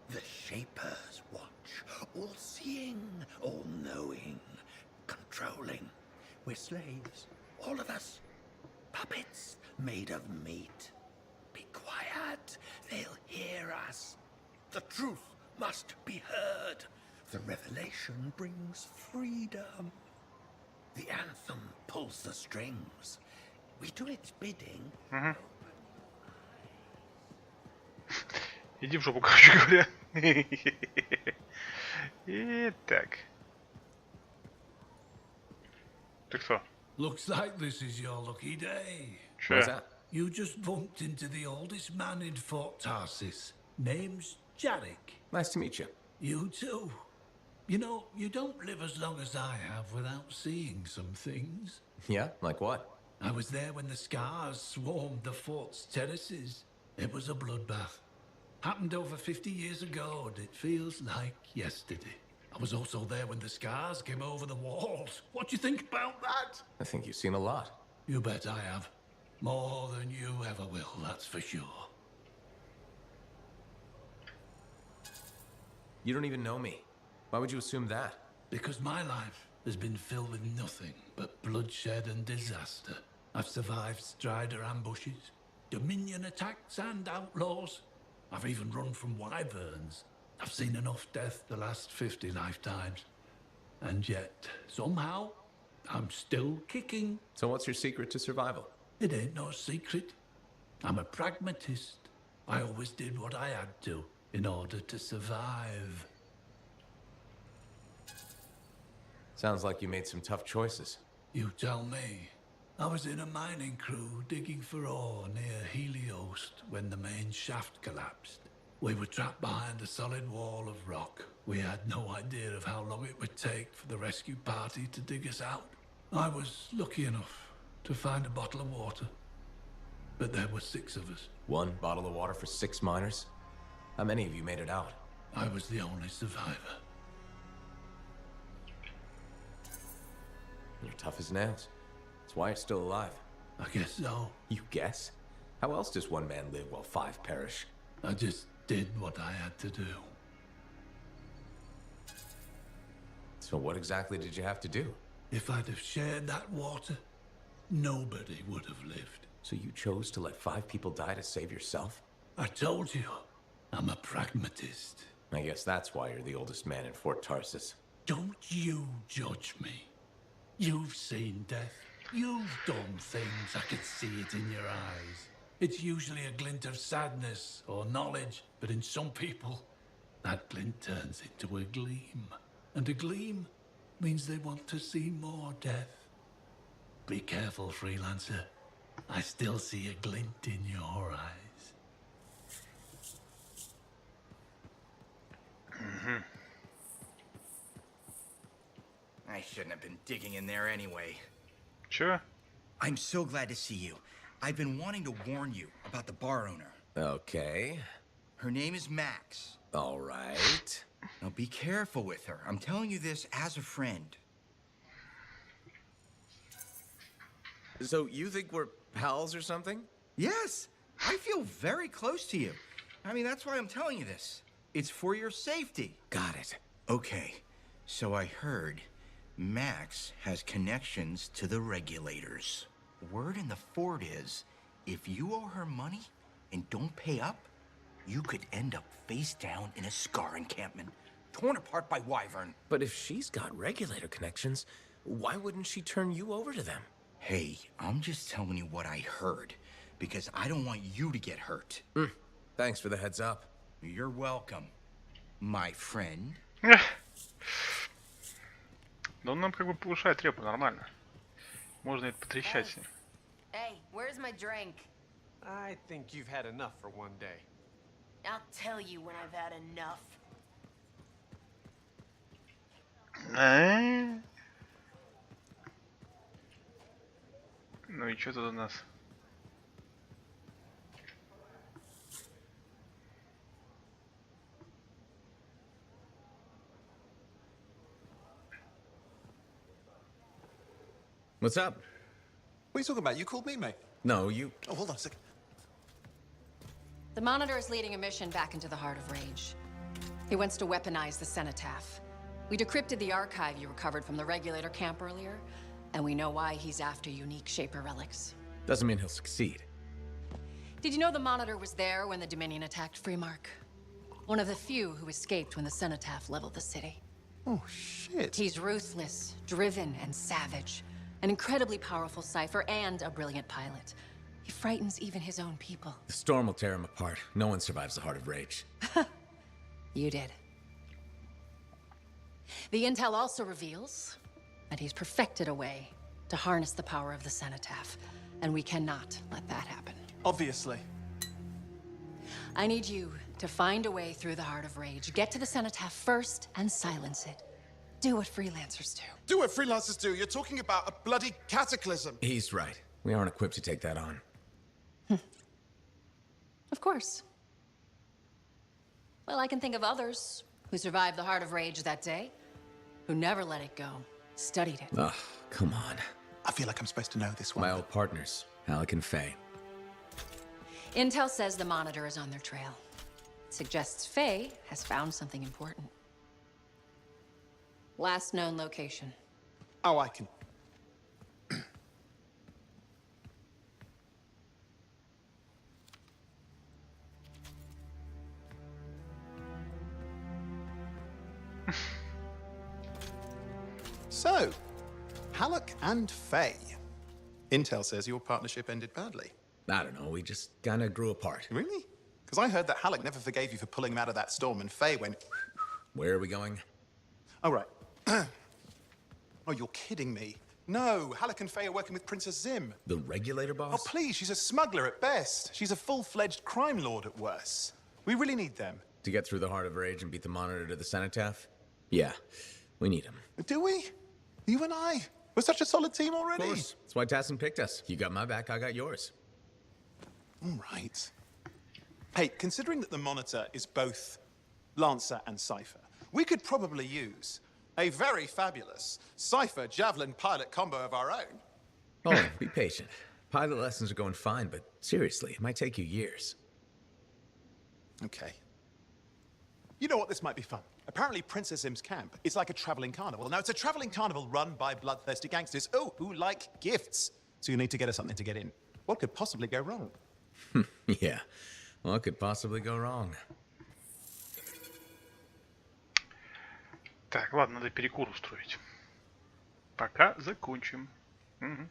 The Shapers watch, all-seeing, all-knowing, controlling. We're slaves, all of us. Puppets made of meat. Be quiet, they'll hear us. The truth must be heard. The revelation brings freedom. The anthem pulls the strings. We do its bidding. Иди в жопу, короче говоря. Итак. Ты кто? Looks like this is your lucky day. What's that? You just bumped into the oldest man in Fort Tarsis. Name's Jarek. Nice to meet you. You too. You know, you don't live as long as I have without seeing some things. Yeah? Like what? I was there when the scars swarmed the fort's terraces. It was a bloodbath. Happened over 50 years ago, and it feels like yesterday. I was also there when the scars came over the walls. What do you think about that? I think you've seen a lot. You bet I have. More than you ever will, that's for sure. You don't even know me. Why would you assume that? Because my life has been filled with nothing but bloodshed and disaster. I've survived Strider ambushes, Dominion attacks and outlaws. I've even run from wyverns. I've seen enough death the last 50 lifetimes. And yet, somehow, I'm still kicking. So what's your secret to survival? It ain't no secret. I'm a pragmatist. I always did what I had to in order to survive. Sounds like you made some tough choices. You tell me. I was in a mining crew digging for ore near Helios when the main shaft collapsed. We were trapped behind a solid wall of rock. We had no idea of how long it would take for the rescue party to dig us out. I was lucky enough to find a bottle of water. But there were 6 of us. 1 bottle of water for 6 miners? How many of you made it out? I was the only survivor. You're tough as nails. That's why you're still alive. I guess so. You guess? How else does 1 man live while 5 perish? I just did what I had to do. So what exactly did you have to do? If I'd have shared that water, nobody would have lived. So you chose to let 5 people die to save yourself? I told you, I'm a pragmatist. I guess that's why you're the oldest man in Fort Tarsis. Don't you judge me. You've seen death. You've done things. I can see it in your eyes. It's usually a glint of sadness or knowledge, but in some people, that glint turns into a gleam. And a gleam means they want to see more death. Be careful, freelancer. I still see a glint in your eyes. I shouldn't have been digging in there anyway. Sure. I'm so glad to see you. I've been wanting to warn you about the bar owner. Okay. Her name is Max. All right. Now be careful with her. I'm telling you this as a friend. So you think we're pals or something? Yes, I feel very close to you. I mean, that's why I'm telling you this. It's for your safety. Got it. Okay, so I heard Max has connections to the regulators. Word in the fort is, if you owe her money and don't pay up, you could end up face down in a Scar encampment, torn apart by wyvern. But if she's got regulator connections, why wouldn't she turn you over to them? Hey, I'm just telling you what I heard, because I don't want you to get hurt. Thanks for the heads up. You're welcome, my friend. Да он нам как бы повышает репу, нормально. Можно это потрещать с ним. Hey, where's my drink? I think you've had enough for one day. I'll tell you when I've had enough. Ну и что тут у нас? What's up? What are you talking about? You called me, mate. No, you... Oh, hold on a second. The Monitor is leading a mission back into the Heart of Rage. He wants to weaponize the Cenotaph. We decrypted the archive you recovered from the Regulator camp earlier, and we know why he's after unique Shaper relics. Doesn't mean he'll succeed. Did you know the Monitor was there when the Dominion attacked Freemark? One of the few who escaped when the Cenotaph leveled the city. Oh, shit. He's ruthless, driven, and savage. An incredibly powerful cipher and a brilliant pilot. He frightens even his own people. The storm will tear him apart. No one survives the Heart of Rage. You did. The intel also reveals that he's perfected a way to harness the power of the Cenotaph, and we cannot let that happen. Obviously. I need you to find a way through the Heart of Rage, get to the Cenotaph first, and silence it. Do what freelancers do. Do what freelancers do? You're talking about a bloody cataclysm. He's right. We aren't equipped to take that on. Of course. Well, I can think of others who survived the Heart of Rage that day, who never let it go, studied it. Ugh, come on. I feel like I'm supposed to know this one. My old partners, Alec and Faye. Intel says the Monitor is on their trail. It suggests Faye has found something important. Last known location. Oh, I can... So, Halleck and Faye. Intel says your partnership ended badly. I don't know, we just kinda grew apart. Really? Because I heard that Halleck never forgave you for pulling him out of that storm, and Faye went... Where are we going? Oh, right. Oh, you're kidding me. No, Halleck and Faye are working with Princess Zim. The Regulator boss? Oh, please, she's a smuggler at best. She's a full-fledged crime lord at worst. We really need them. To get through the Heart of Rage and beat the Monitor to the Cenotaph? Yeah, we need him. Do we? You and I? We're such a solid team already. Of course. That's why Tassin picked us. You got my back, I got yours. All right. Hey, considering that the Monitor is both Lancer and Cypher, we could probably use a very fabulous Cypher Javelin pilot combo of our own. Oh, be patient. Pilot lessons are going fine, but seriously, it might take you years. Okay. You know what? This might be fun. Apparently, Princess Zim's camp is like a traveling carnival. Now, it's a traveling carnival run by bloodthirsty gangsters, who like gifts. So you need to get us something to get in. What could possibly go wrong? Yeah, what could possibly go wrong? Так, ладно, надо перекур устроить. Пока закончим. Угу.